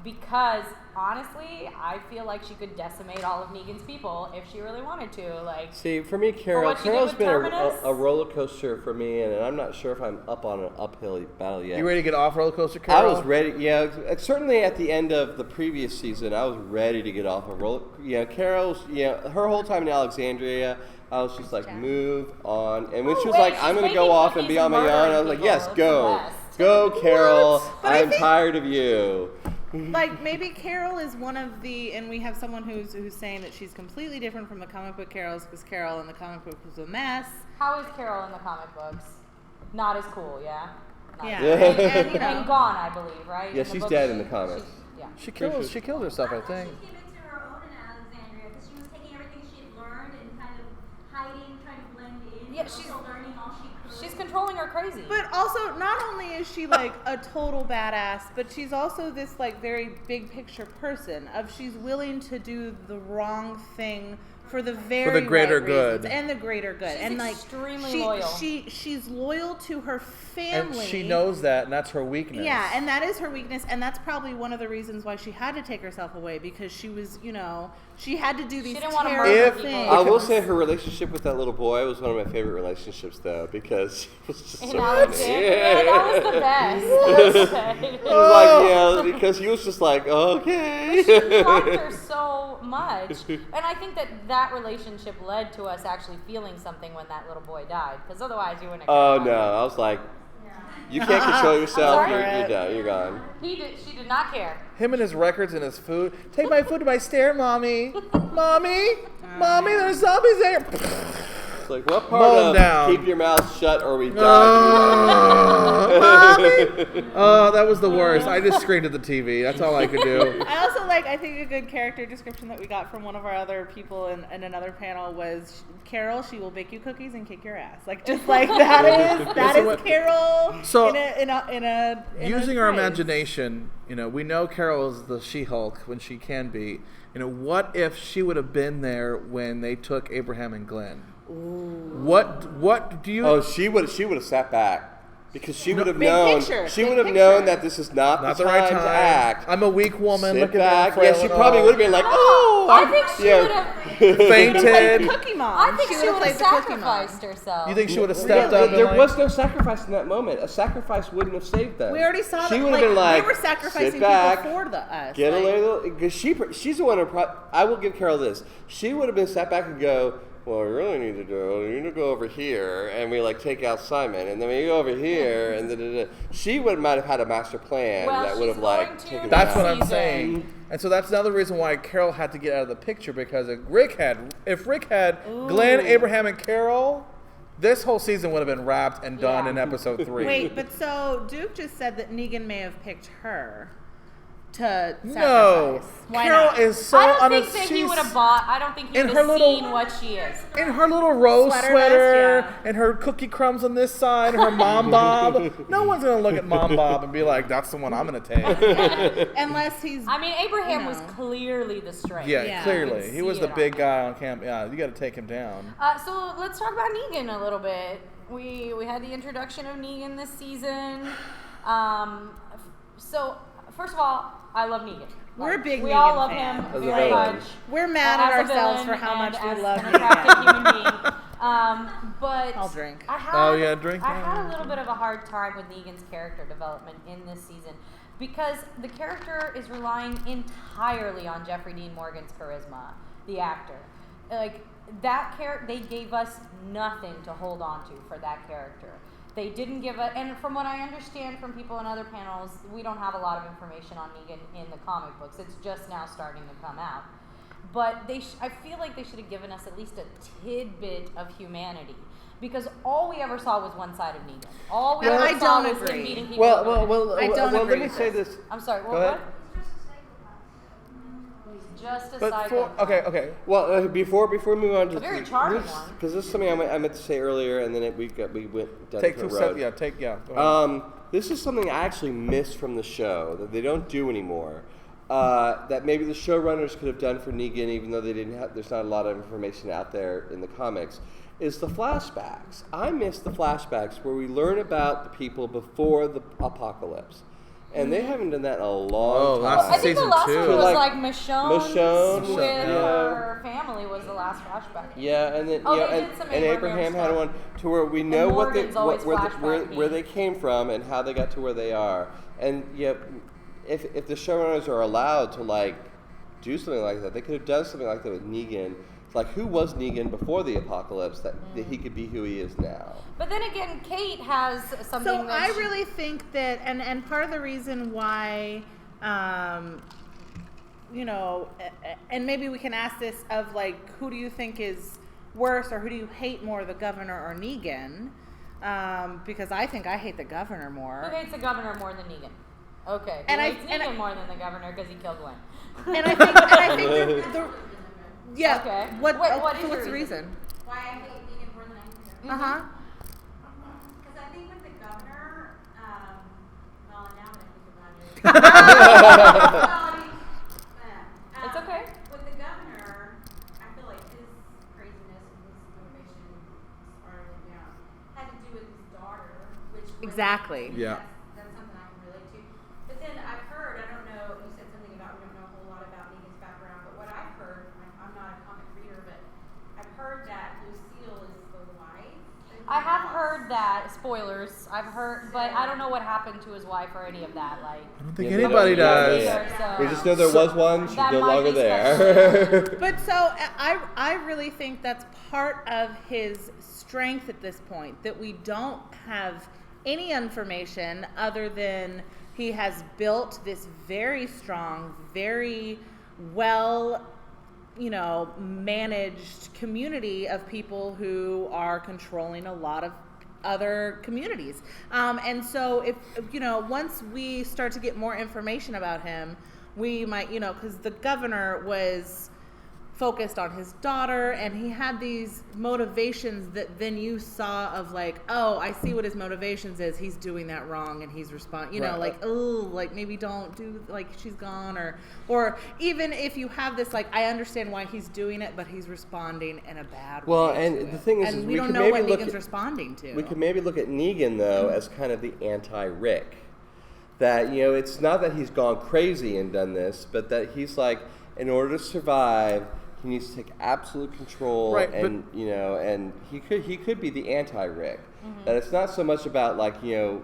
because honestly, I feel like she could decimate all of Negan's people if she really wanted to. Like, see, for me, Carol's been a roller coaster for me, and I'm not sure if I'm up on an uphill battle yet. You ready to get off roller coaster, Carol? I was ready. Yeah, certainly at the end of the previous season, I was ready to get off a roller. Yeah, Carol's. Yeah, her whole time in Alexandria, I was just like, move on. And when she was like, I'm going to go off and be on my own, I was like, yes, go. Go, Carol. I'm tired of you. Like, maybe Carol is one of the, and we have someone who's saying that she's completely different from the comic book Carols, because Carol in the comic book was a mess. How is Carol in the comic books? Not as cool, yeah? Yeah. And, you know, and gone, I believe, right? Yeah, she's dead in the comics. She killed herself, I think. She came into her own in Alexandria because she was taking everything she had learned and kind of hiding, trying to blend in. Yeah, she's learning all she could. She's controlling her crazy. But also, not only is she like a total badass, but she's also this like very big picture person. She's willing to do the wrong thing for the greater right good reasons, and the greater good. She's and like extremely loyal. She's loyal to her family. And she knows that, and that's her weakness. Yeah, and that is her weakness, and that's probably one of the reasons why she had to take herself away, because she was, she had to do these terrible things. I will say her relationship with that little boy was one of my favorite relationships, though, because he was just so funny. Yeah, that was the best. It was like, because he was just like, okay. She loved her so much, and I think that relationship led to us actually feeling something when that little boy died, because otherwise you wouldn't have. Oh no, I was like, you can't control yourself. You're done. You're gone. She did not care. Him and his records and his food. Take my food to my stair, mommy. Mommy, there's zombies there. It's like, what part of keep your mouth shut or we die? Mommy. Oh, that was the worst. I just screamed at the TV. That's all I could do. I also I think a good character description that we got from one of our other people in another panel was Carol, she will bake you cookies and kick your ass. Just like that is Carol. So in a using our imagination, we know Carol is the She-Hulk when she can be. What if she would have been there when they took Abraham and Glenn? Ooh. What do you? Oh, she would have sat back. Because she would have known. She would have known that this is not the right time to act. I'm a weak woman. Sit back. Yeah, she probably would have been like, "Oh, I think she would have fainted." Cookie Mom. I think she would have sacrificed herself. You think she would have stepped up? There was no sacrifice in that moment. A sacrifice wouldn't have saved them. We already saw she would have been like, they were sacrificing sit back, people for us. Get a little. Because she's the one who. I will give Carol this. She would have been sat back and go, well, we really need to go over here, and we take out Simon, and then we go over here, and she might have had a master plan that would have taken. That's what I'm saying, and so that's another reason why Carol had to get out of the picture, because if Rick had Glenn, Abraham, and Carol, this whole season would have been wrapped and done in episode 3. Wait, but so Duke just said that Negan may have picked her to sacrifice. No, Carol is so. I don't think that he would have bought. I don't think he would have seen what she is. In her little rose sweater and her cookie crumbs on this side, and her mom bob. No one's gonna look at mom bob and be like, "That's the one I'm gonna take." Unless he's. I mean, Abraham was clearly the strength. Yeah, clearly he was the big guy on camp. Yeah, you got to take him down. So let's talk about Negan a little bit. We had the introduction of Negan this season. So first of all, I love Negan. We're big we Negan all love fans. Him very much. We're mad at ourselves for how much we love an attractive human being. But I'll drink. I had drink. I had a little bit of a hard time with Negan's character development in this season because the character is relying entirely on Jeffrey Dean Morgan's charisma, the actor. That character, they gave us nothing to hold on to for that character. They didn't give and from what I understand from people in other panels, we don't have a lot of information on Negan in the comic books. It's just now starting to come out. But I feel like they should have given us at least a tidbit of humanity. Because all we ever saw was one side of Negan. All we ever saw was him beating people. I don't agree. Let me say this. I'm sorry, Go ahead. Just a psycho. Okay. Well, before we move on to a very charming one, because this is something I meant to say earlier, and then we went down the road. This is something I actually missed from the show that they don't do anymore. That maybe the showrunners could have done for Negan, even though they didn't have. There's not a lot of information out there in the comics. Is the flashbacks? I miss the flashbacks where we learn about the people before the apocalypse. And they haven't done that in a long time. last I think the season last 2. one was Like, like Michonne's Michonne, with yeah. her family was the last flashback. Yeah, and then Oh, you know, they and, did some and Abraham Abraham had stuff. one to where we know And what they Morgan's always where they flashbacky. came from and how they got to where they are. And yeah, if the showrunners are allowed to like do something like that, they could have done something like that with Negan. Like, who was Negan before the apocalypse that he could be who he is now? But then again, Kate has something So that I really think that, and part of the reason why, you know, and maybe we can ask this of like, who do you think is worse, or who do you hate more, the governor or Negan? Because I think I hate the governor more. Who hates the governor more than Negan? Okay. And Who I- hates and Negan I- more than the governor because he killed Glenn? And I think the yeah. Okay. What? What Oh, is so your what's the reason? reason? Why I hate Negan more than I hate the Uh huh. Because I think with the governor, well, now that I think about it. It's okay. With the governor, I feel like his craziness and his motivation spiraling down had to do with his daughter, which was, Exactly. Yeah. That's something I can relate to. But then I've heard, I don't know, you said something about we don't know a whole lot about Negan's background, but what I've heard, I'm not a comic reader, but I've heard that Lucille is the wife. that he I have lost. heard that. Spoilers. I've heard, but I don't know what happened to his wife or any of that. Like, I don't think Yeah, anybody they don't- does. yeah. We just know there was one. She's That no might longer be there. But so I really think that's part of his strength at this point, that we don't have any information other than he has built this very strong, very well, you know, managed community of people who are controlling a lot of other communities. And so if, you know, once we start to get more information about him, we might, you know, because the governor was focused on his daughter, and he had these motivations that then you saw of like, oh, I see what his motivations is. He's doing that wrong, and he's responding, you know, Right. like, oh, like maybe don't do, like she's gone, or even if you have this, like, I understand why he's doing it, but he's responding in a bad Well, way. and to the it. thing is and is we we don't could know maybe what look Negan's at- responding to. We could maybe look at Negan, though, as kind of the anti-Rick. That, you know, it's not that he's gone crazy and done this, but that he's like, in order to survive, he needs to take absolute control, Right, and you know, and he could be the anti-Rick. That it's not so much about like, you know,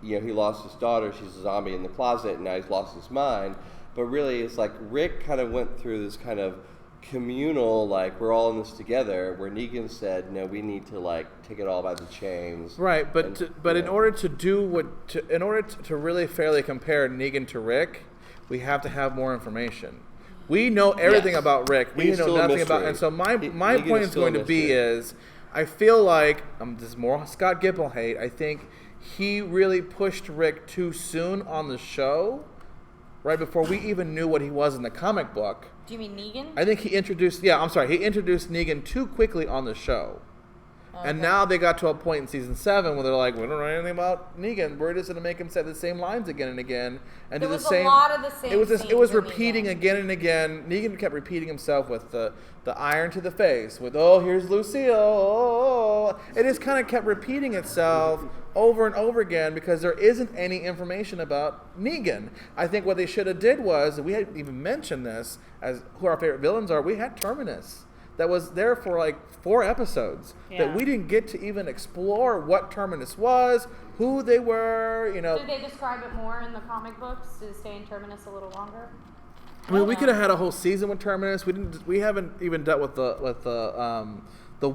he lost his daughter, she's a zombie in the closet, and now he's lost his mind. But really, it's like Rick kind of went through this kind of communal, like, we're all in this together, where Negan said, no, we need to like take it all by the chains. Right, but And, but you in know. order to do in order to really fairly compare Negan to Rick, we have to have more information. We know everything Yes. about Rick. We He's know still a nothing about. mystery. And so my Negan point is is still a going to be mystery. is, I feel like this is more Scott Gimple hate. I think he really pushed Rick too soon on the show, right before we even knew what he was in the comic book. Do you mean Negan? I think he introduced. Yeah, I'm sorry. He introduced Negan too quickly on the show. And Okay. now they got to a point in season 7 where they're like, we don't know anything about Negan. We're just going to make him say the same lines again and again, and There do the was a same. lot of the same It was scenes it was with repeating Negan. again and again. Negan kept repeating himself with the iron to the face, with oh here's Lucille. Oh. It just kind of kept repeating itself over and over again because there isn't any information about Negan. I think what they should have did was, we hadn't even mentioned this as who our favorite villains are. We had Terminus. That was there for like 4 episodes Yeah. that we didn't get to even explore what Terminus was, who they were, you know. Did they describe it more in the comic books? Did it stay in Terminus a little longer? I mean, we could have had a whole season with Terminus. We didn't. We haven't even dealt with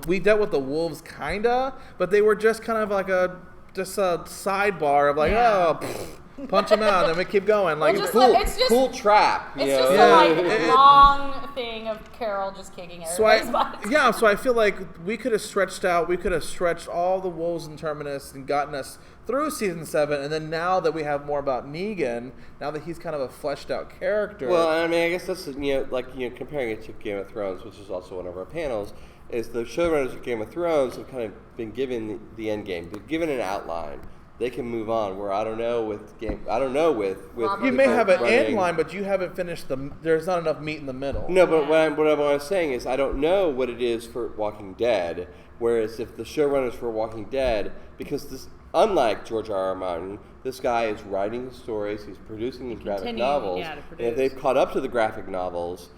we dealt with the wolves kinda, but they were just kind of like a sidebar of like, Yeah. oh, pfft, punch them out, and then we keep going. Like Well, just Cool, like- it's just- cool trap. It's you know? just Yeah. a like long thing of Carol just kicking So everybody's butt. yeah, so I feel like we could have stretched all the wolves in Terminus and gotten us through season 7, and then now that we have more about Negan, now that he's kind of a fleshed out character. Well, I mean, I guess that's, comparing it to Game of Thrones, which is also one of our panels, is the showrunners of Game of Thrones have kind of been given the end game, been given an outline they can move on. Where I don't know with You may have an end line, but you haven't finished there's not enough meat in the middle. No, but what I'm saying is I don't know what it is for Walking Dead. Whereas if the showrunners for Walking Dead, because this, unlike George R.R. Martin, this guy is writing the stories, he's producing the graphic novels, and if they've caught up to the graphic novels,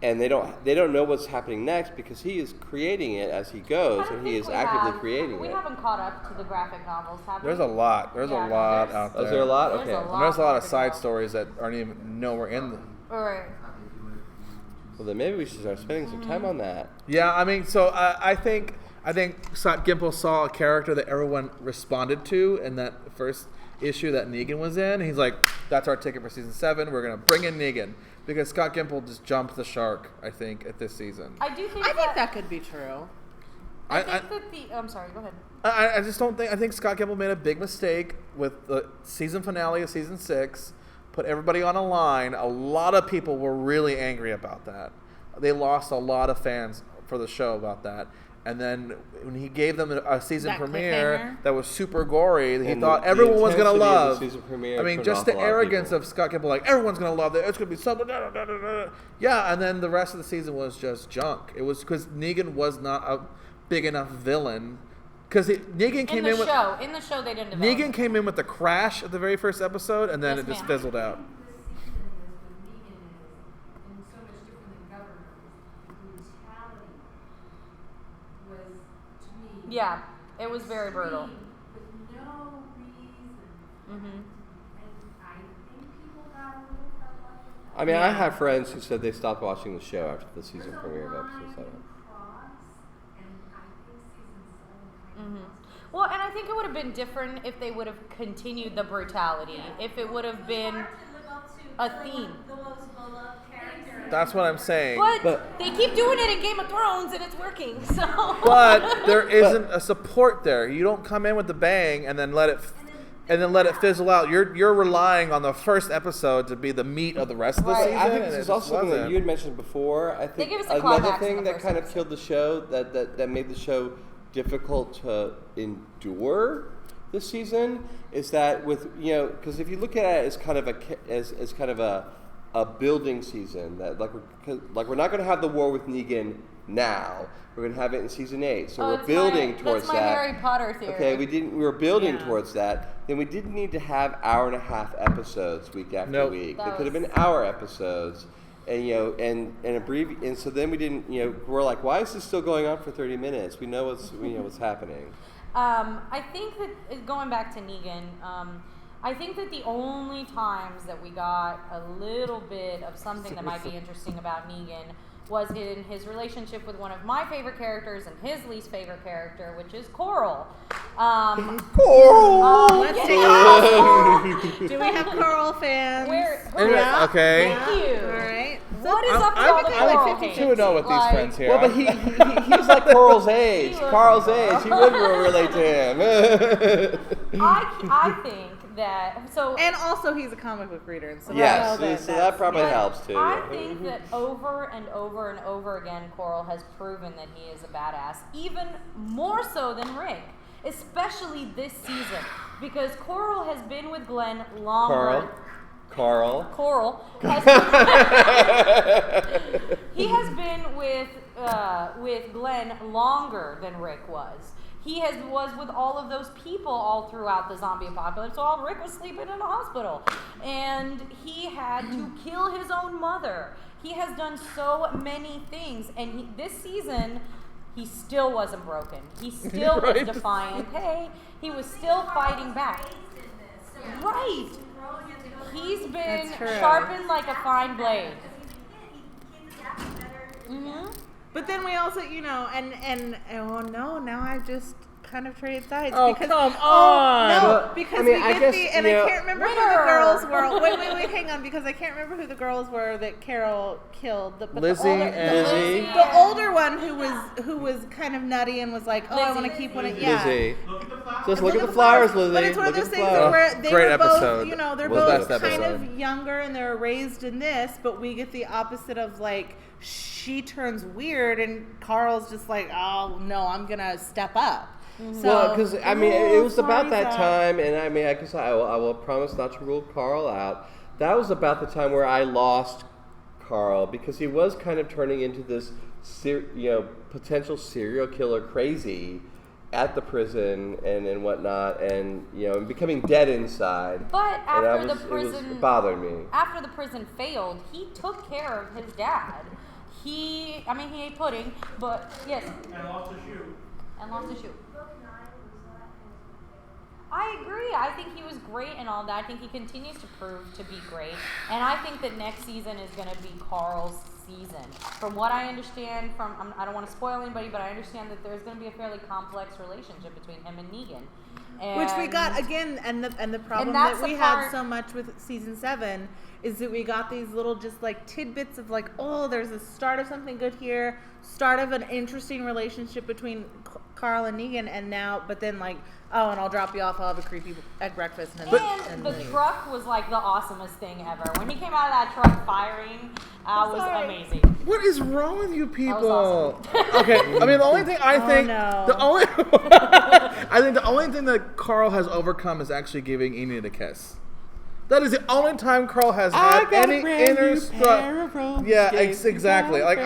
and they don't know what's happening next because he is creating it as he goes, and he is actively creating it. We haven't caught up to the graphic novels, have we? There's a lot. There's a lot out there. Is there a lot? Okay. There's a lot of side stories that aren't even nowhere in them. All right. Well, then maybe we should start spending some time on that. Yeah, I mean, so I think Scott Gimple saw a character that everyone responded to in that first issue that Negan was in. He's like, that's our ticket for season 7. We're going to bring in Negan. Because Scott Gimple just jumped the shark, I think, at this season. I think that could be true. I'm sorry, go ahead. I just don't think... I think Scott Gimple made a big mistake with the season finale of season 6. Put everybody on a line. A lot of people were really angry about that. They lost a lot of fans for the show about that. And then when he gave them a season premiere that was super gory, he thought everyone was going to love. I mean, just the arrogance of Scott Gimple, like, everyone's going to love it. It's going to be something. Yeah, and then the rest of the season was just junk. It was because Negan was not a big enough villain. Because Negan came in with... In the show, they didn't develop Negan came in with the crash at the very first episode, and then it just fizzled out. Yeah, it was very brutal. With no reason. Mm-hmm. And I think people got a little fed up with that. I mean, I have friends who said they stopped watching the show after the season premiere of episode 7. Well, and I think it would have been different if they would have continued the brutality. If it would have been a theme. That's what I'm saying. But they keep doing it in Game of Thrones, and it's working. So. But there isn't a support there. You don't come in with the bang and then let it fizzle out. You're relying on the first episode to be the meat of the rest of the season. I think this is also something that you had mentioned before. I think another thing that kind of killed the show, that made the show difficult to endure this season, is that because if you look at it as kind of a building season, that like we're not going to have the war with Negan now. We're going to have it in season 8. So we're building towards that. That's my Harry Potter theory. Okay, we were building towards that. Then we didn't need to have 1.5-hour episodes week after week. They could have been hour episodes, and and so then we didn't. We're like, why is this still going on for 30 minutes? We know what's happening. I think that going back to Negan. I think that the only times that we got a little bit of something that might be interesting about Negan was in his relationship with one of my favorite characters and his least favorite character, which is Coral. Coral! Let's take it. Do we have Coral fans? Okay. Thank you. All right. What is up with all the Coral hate? You would know with these friends here. Well, but he's like Coral's age. Carl's age. He would relate to him. I think that and also he's a comic book reader, and so that probably helps too. I think that over and over and over again, Coral has proven that he is a badass, even more so than Rick, especially this season, because Coral has been with Glenn longer. Coral has he has been with Glenn longer than Rick was. He was with all of those people all throughout the zombie apocalypse while Rick was sleeping in a hospital. And he had to kill his own mother. He has done so many things. And this season, he still wasn't broken. He still was defiant. Hey, he was still fighting back. Right. He's been sharpened like a fine blade. Mm-hmm. But then we also, now I've just kind of traded sides. Oh, because, come on! No, because I can't remember who the girls were. Wait, hang on, because I can't remember who the girls were that Carol killed. Lizzie and Lizzie. The older one who was kind of nutty and was like, I want to keep one. Yeah. Lizzie. Just look at the flowers, Lizzie. But it's one of those things where they Great were episode. both, they're both kind of younger and they're raised in this, but we get the opposite of like, she turns weird and Carl's just like, oh no, I'm gonna step up. So, Well, because I mean, it was sorry, about that Zach. time, and I mean, I guess I will promise not to rule Carl out. That was about the time where I lost Carl because he was kind of turning into this, potential serial killer crazy at the prison and whatnot, and and becoming dead inside. But And after it bothered me. after the prison failed, he took care of his dad. He ate pudding, but yes, And lost a shoe. and lost his shoe. I agree. I think he was great and all that. I think he continues to prove to be great. And I think that next season is going to be Carl's season. From what I understand I don't want to spoil anybody, but I understand that there's going to be a fairly complex relationship between him and Negan. Which we got again, and the problem that's that we the had part- so much with season 7 is that we got these little just like tidbits of like, oh, there's a start of something good here, start of an interesting relationship between Carl and Negan, and now, but then like, oh, and I'll drop you off, I'll have a creepy egg breakfast, and The truck was like the awesomest thing ever. When he came out of that truck firing, was sorry. amazing. What is wrong with you people? That was Okay, I mean the only thing I think no. I think the only thing that Carl has overcome is actually giving Enid a kiss. That is the only time Carl has had any inner struggle. Yeah, exactly. Like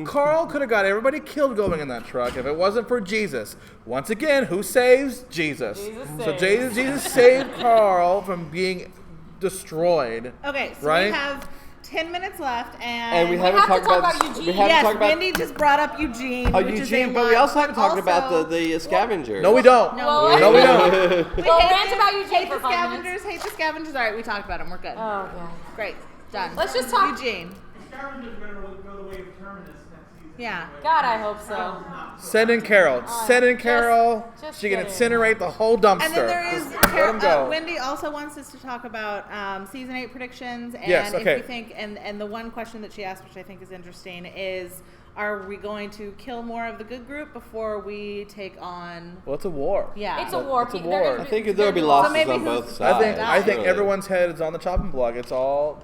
Carl could have got everybody killed going in that truck if it wasn't for Jesus. Once again, who saves? Jesus. So Jesus saved Carl from being destroyed. Okay, so right? we have 10 minutes left, And we We haven't have talked to talk about about Eugene. We haven't yes, talked about Wendy just brought up Eugene. which is Eugene, a but we lot, also haven't talked also- about the scavengers. No, we don't. No, No, we don't. We Well, hate rant them, about Eugene hate for the 5 scavengers, minutes. hate the scavengers. All right, we talked about them. We're good. Oh, God. Great, done. Let's just talk- Eugene. The scavengers are going to go the way of Terminus next season. Yeah. God, I hope so. Send in Carol. Send in Carol. just She can get in. incinerate the whole dumpster. And then there is Just let 'em go. Wendy also wants us to talk about season 8 predictions, and Yes, okay. if we think, and the one question that she asked, which I think is interesting, is are we going to kill more of the good group before we take on? Well, it's a war. Yeah, It's a war. It's a They're gonna war. be- I think they're there'll be gonna- losses maybe on who's- both sides. I think really. everyone's head is on the chopping block. It's all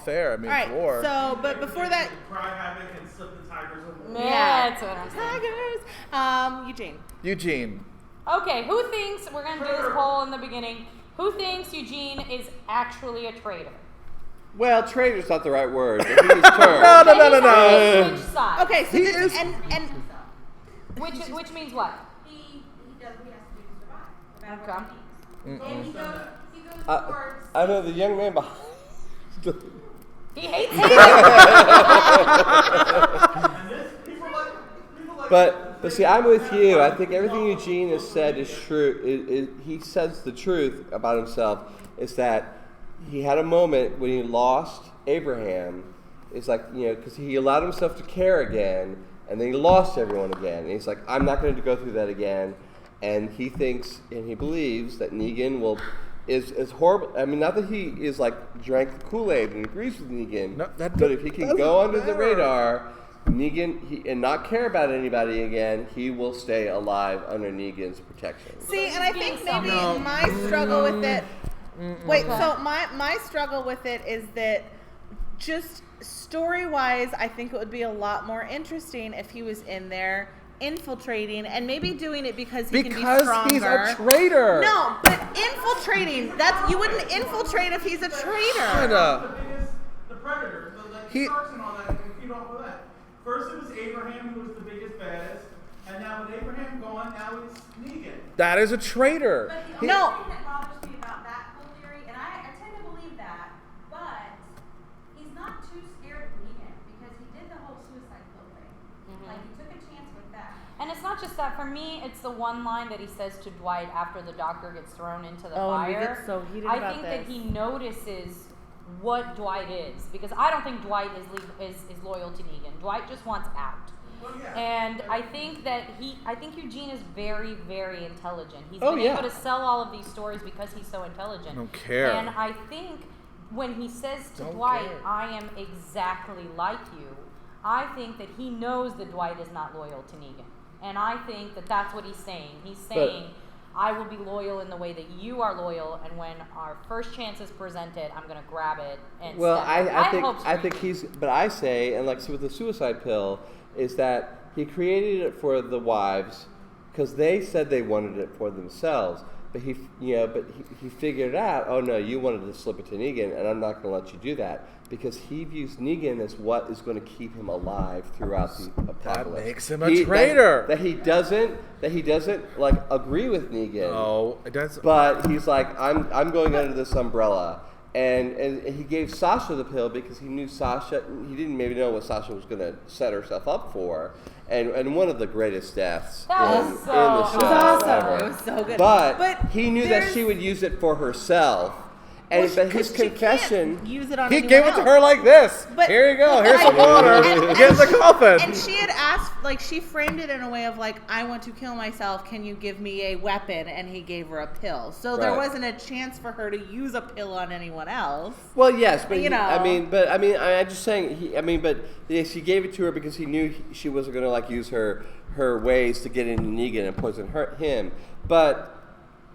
fair. I mean, All it's right. war. So, but before that, Cry havoc and slip the tigers over. Yeah, that's what I'm saying. Tigers. Eugene. Eugene. Okay, who thinks, we're going to do this poll in the beginning, who thinks Eugene is actually a traitor? Well, traitor's not the right word. But he's turned. No. Which side? Okay, so He this, is- and Which means what? He does what he has to do to survive, no matter Okay. what he needs. And he goes towards. I know the young man behind. He hates And this, people like But see, I'm with you. I think everything Eugene has said is true. He says the truth about himself. Is that he had a moment when he lost Abraham. It's like, because he allowed himself to care again, and then he lost everyone again. And he's like, I'm not going to go through that again. And he thinks and he believes that Negan is horrible. I mean, not that he is like drank the Kool-Aid and agrees with Negan, No, that but if he can doesn't go under the matter. radar, Negan, and not care about anybody again, he will stay alive under Negan's protection. see, and I think maybe No. my struggle with it. Wait, so my struggle with it is that just story-wise, I think it would be a lot more interesting if he was in there infiltrating and maybe doing it because he can be stronger. he's a traitor. No, but infiltrating, you wouldn't infiltrate if he's a traitor. Shut up. the biggest, the predator, the He- sharks and all that, if you don't know that. First it was Abraham who was the biggest baddest, and now with Abraham gone, now it's Negan. That is a traitor. But the No. only thing that bothers me about that whole theory, and I tend to believe that, but he's not too scared of Negan because he did the whole suicide pill thing. Like, he took a chance with that. And it's not just that. For me, it's the one line that he says to Dwight after the doctor gets thrown into the Oh, and we fire. get so heated I about think this. that he notices what Dwight is, because I don't think Dwight is loyal to Negan. Dwight just wants out. Well, yeah. And I think that I think Eugene is very, very intelligent. He's Oh, been yeah. able to sell all of these stories because he's so intelligent. Don't care. And I think when he says to Don't Dwight, care. I am exactly like you, I think that he knows that Dwight is not loyal to Negan. And I think that that's what he's saying. He's saying, I will be loyal in the way that you are loyal, and when our first chance is presented, I'm going to grab it and Well, step in. hope so. I think he's. But I say, and like so with the suicide pill, is that he created it for the wives because they said they wanted it for themselves. But he figured out, oh no, you wanted to slip it to Negan, and I'm not going to let you do that, because he views Negan as what is going to keep him alive throughout the apocalypse. That makes him a traitor. That he doesn't like agree with Negan. No, it doesn't. But he's like, I'm going under this umbrella. And he gave Sasha the pill because he knew Sasha. He didn't maybe know what Sasha was going to set herself up for. And one of the greatest deaths in the show. It was awesome. Ever. It was so good. But he knew that she would use it for herself. But his confession, use it on he gave it to her like this. But, here you go. Here's some water. Get in the coffin. And she had asked, like, she framed it in a way of like, I want to kill myself. Can you give me a weapon? And he gave her a pill. So there wasn't a chance for her to use a pill on anyone else. Well, yes, but I'm just saying. Yes, he gave it to her because he knew she wasn't going to like use her ways to get into Negan and poison him. But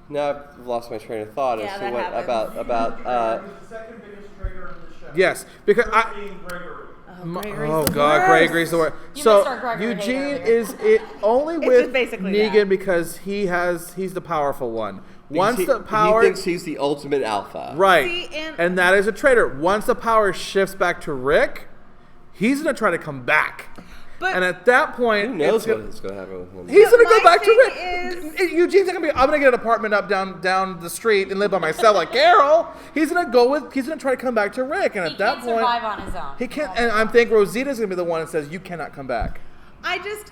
now I've lost my train of thought as to what about. He's the second biggest traitor in the show. Yes, because First being Gregory. Gregory's the worst. You So missed our Gregory hate Eugene earlier. is it only It's with just basically Negan that. because he's the powerful one. Once he the power, thinks he's the ultimate alpha. right, See, and that is a traitor. Once the power shifts back to Rick, he's gonna try to come back. But And at that point, who knows it's what's going to happen with him? He's gonna go my back to thing Rick. Eugene's gonna be. I'm gonna get an apartment up down the street and live by myself like Carol. He's gonna try to come back to Rick, and He at that can't point, survive on his own. he can't. And I'm thinking Rosita's gonna be the one that says you cannot come back. I just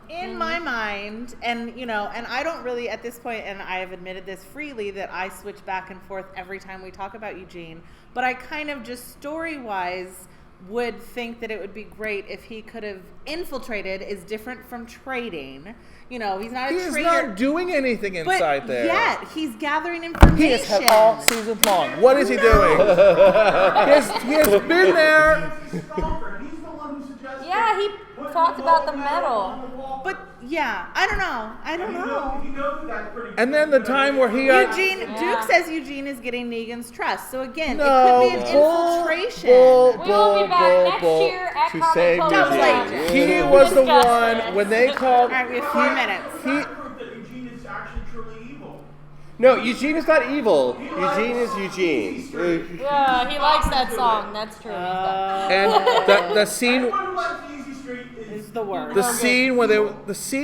in my mind, and and I don't really at this point, and I have admitted this freely that I switch back and forth every time we talk about Eugene, but I kind of just story-wise would think that it would be great if he could have infiltrated. Is different from trading. He's not a traitor. He's not doing anything inside there. Yet he's gathering information. He has had all season long. What is he doing? he has been there. He's stronger. He's the one who suggested. Yeah, he putting talked about the on metal. the wall. But yeah, I don't know. He knows that pretty. And then the time where he Eugene Yeah. Duke says Eugene is getting Negan's trust. So again, No, it could be an infiltration. We will be back next year at To save Comicpalooza. Eugene. he was the Discuss one this. when they called. All right, we have 4 minutes. Proof that Eugene is actually truly evil. No, Eugene is not evil. Eugene is Eugene. Yeah, he likes that song. That's true. He's done. And the scene. Anyone who likes Easy Street is The word. The scene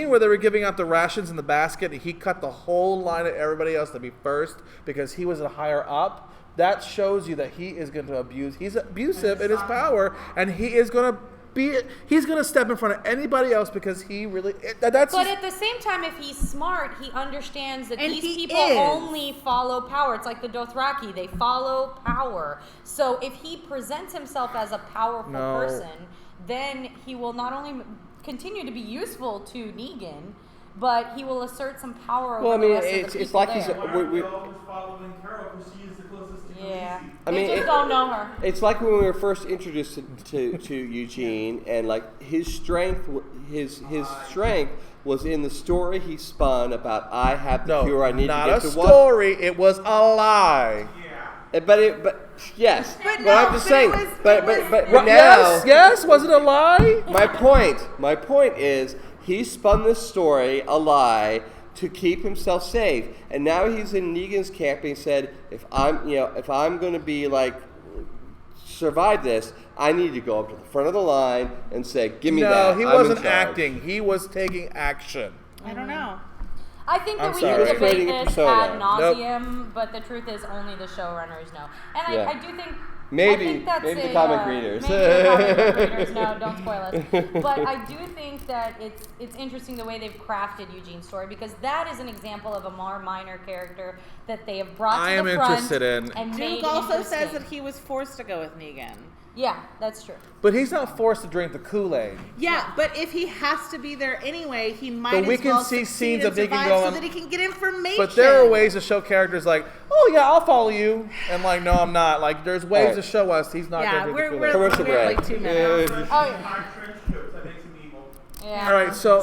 where they were giving out the rations in the basket, and he cut the whole line of everybody else to be first because he was a higher up. That shows you that he is going to abuse. He's abusive in his power, and he's going to step in front of anybody else because he really. That's. But at the same time, if he's smart, he understands that And these he people is. only follow power. It's like the Dothraki; they follow power. So if he presents himself as a powerful No. person, then he will not only continue to be useful to Negan, but he will assert some power over Well, I the mean, rest of the it's people like he's there. why are we always following Carol because she is the closest to Yeah, Khaleesi? I mean, they just it- don't know her. It's like when we were first introduced to Eugene, and like his strength was in the story he spun about I have the cure I need not to get a to one. story. It was a lie. Yeah. But yes. But But no, I'm just but saying. it was- But it was- now. Yes, was it a lie? My point is, he spun this story a lie to keep himself safe, and now he's in Negan's camp. And he said, if I'm going to be like survive this, I need to go up to the front of the line and say, "Give me that." No, he I'm in wasn't charge." acting. He was taking action. I don't know. I think I'm that we sorry. can He was debate creating a this persona. ad nauseum, but the truth is only the showrunners know. And Yeah. I do think Maybe- I think that's maybe the a, comic readers. Maybe the comic readers. No, don't spoil us. But I do think that it's interesting the way they've crafted Eugene's story, because that is an example of a more minor character that they have brought I to am the front interested in. and made Duke also says interesting. that he was forced to go with Negan. Yeah, that's true. But he's not forced to drink the Kool-Aid. Yeah, but if he has to be there anyway, he might But as we can well see succeed scenes and of Negan survive going- so that he can get information. But there are ways to show characters like, oh yeah, I'll follow you, and like, no, I'm not. Like, there's ways Alright. to show us he's not Yeah, going to we're drink the Kool-Aid. Commercial we're break. like 2 minutes. Oh, yeah. High trench coats, that makes him evil. Yeah. All right, so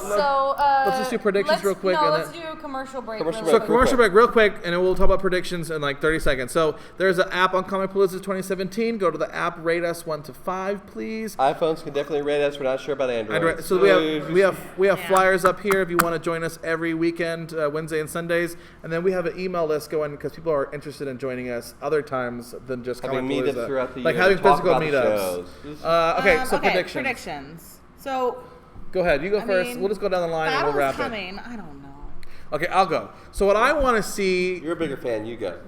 let's just do predictions real quick. No, and let's then, do a commercial break. Commercial really break. So commercial break real quick, and then we'll talk about predictions in like 30 seconds. So there's an app on Comicpalooza 2017. Go to the app, rate us 1 to 5, please. iPhones can definitely rate us. We're not sure about Android. So we have flyers up here if you want to join us every weekend, Wednesday and Sundays, and then we have an email list going because people are interested in joining us other times than just Having Comicpalooza. meetups throughout the like year, having talk physical about the meetups. shows. Okay, predictions. So Go ahead. You go I first. mean, We'll just go down the line and we'll battle's wrap coming. I don't know. it. Okay, I'll go. So what I want to see, You're a bigger fan. You go.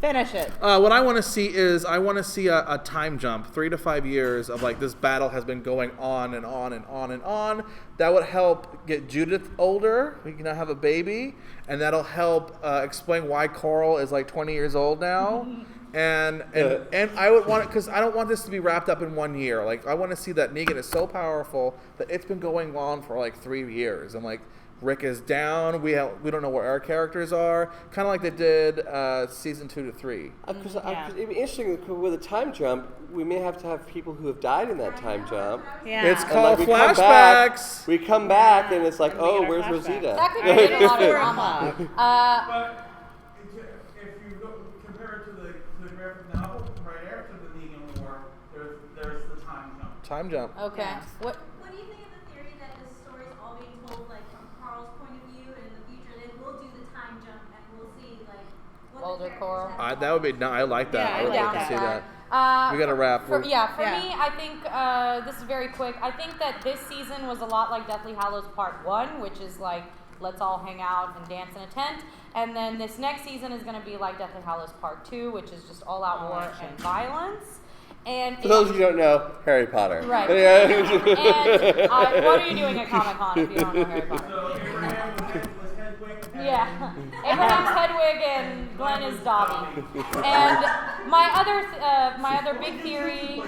Finish it. what I want to see is I want to see a time jump, 3 to 5 years of like this battle has been going on and on and on and on. That would help get Judith older. We can now have a baby, and that'll help explain why Coral is like 20 years old now. And I would want it because I don't want this to be wrapped up in 1 year. Like I want to see that Negan is so powerful that it's been going on for like 3 years, and like Rick is down. We don't know where our characters are. Kind of like they did season 2 to 3. Because it'd be interesting with a time jump. We may have to have people who have died in that time jump. Yeah. It's And, called we come flashbacks. back- We come back and it's like, And we oh, get our where's flashbacks. Rosita? That could create a lot of drama. But if you go, compare it to the graphic novel, right after the Negan War, there's the time jump. Time jump. Okay. Yeah. What? What do you think of the theory that the story's all being told like from Carl's point of view, and in the future they will do the time jump and we'll see like what Older the Coral. characters have That would be. I like that. Yeah, I would I like like to see that. that. We gotta wrap. For Yeah. me, I think this is very quick. I think that this season was a lot like Deathly Hallows Part 1, which is like, let's all hang out and dance in a tent. And then this next season is going to be like Deathly Hallows Part 2, which is just all-out war and violence. And For those of you who don't know, Harry Potter. Right. Yeah. And what are you doing at Comic-Con if you don't know Harry Potter? So Abraham was Hedwig. Yeah, Abraham's Hedwig and Glenn is Dobby. And my other big theory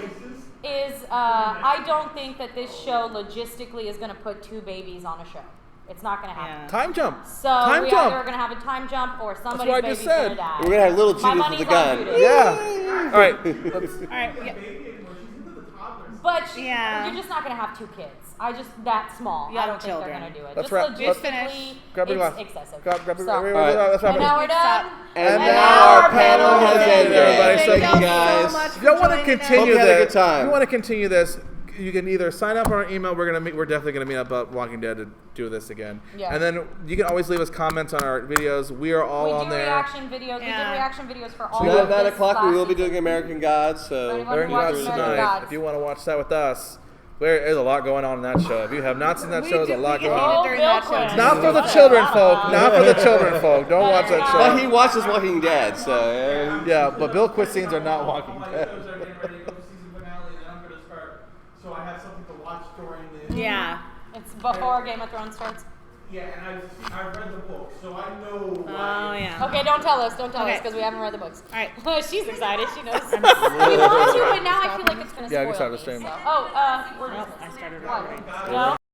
is I don't think that this show logistically is going to put 2 babies on a show. It's not going to happen. Yeah. Time jump. So time we jump. either are going to have a time jump or somebody's what I baby's just going said. to die. We're going to have little My Judith money's with a on gun. Judith. Yeah. All right. All right. Yeah. But Yeah. you're just not going to have 2 kids. That small. Young I don't think children. they're going to do it. Let's just wrap- let's logistically, finish. Grab your it's glass. excessive. Grab So- let's wrap and it now up. we're done. And And now our panel has ended. Everybody, so Thank you so guys. much If y'all want to joining us. continue Hope you had a this, good time. if you want to continue this, you can either sign up on our email. We're definitely gonna meet up about Walking Dead to do this again. Yeah. And then you can always leave us comments on our videos. We are all We on do there. reaction videos. We Yeah. did reaction videos for all Tonight of at 9 this o'clock, we will be last doing season. American Gods. So Anyone American watch Gods American tonight. Gods. If you want to watch that with us, there's a lot going on in that show. If you have not seen that show, there's a lot going Oh, on. during Bill that show. Clinton. Not for the children folk. Not for the children folk. Don't watch that Well, he show. watches Walking Dead, so Yeah, but Bill Quit scenes are not Walking All my Dead. shows are getting ready to go to season finale, and then I'm going to start. So I have something to watch during the. Yeah. It's before Game of Thrones starts. Yeah, and I've read the book, so I know. Oh yeah. Okay, don't tell us. Don't tell us Okay. because we haven't read the books. All right. She's excited. She knows. we want to, but now I feel like it's gonna Yeah, I spoil can start me, the stream. so. Nope, I started already. No?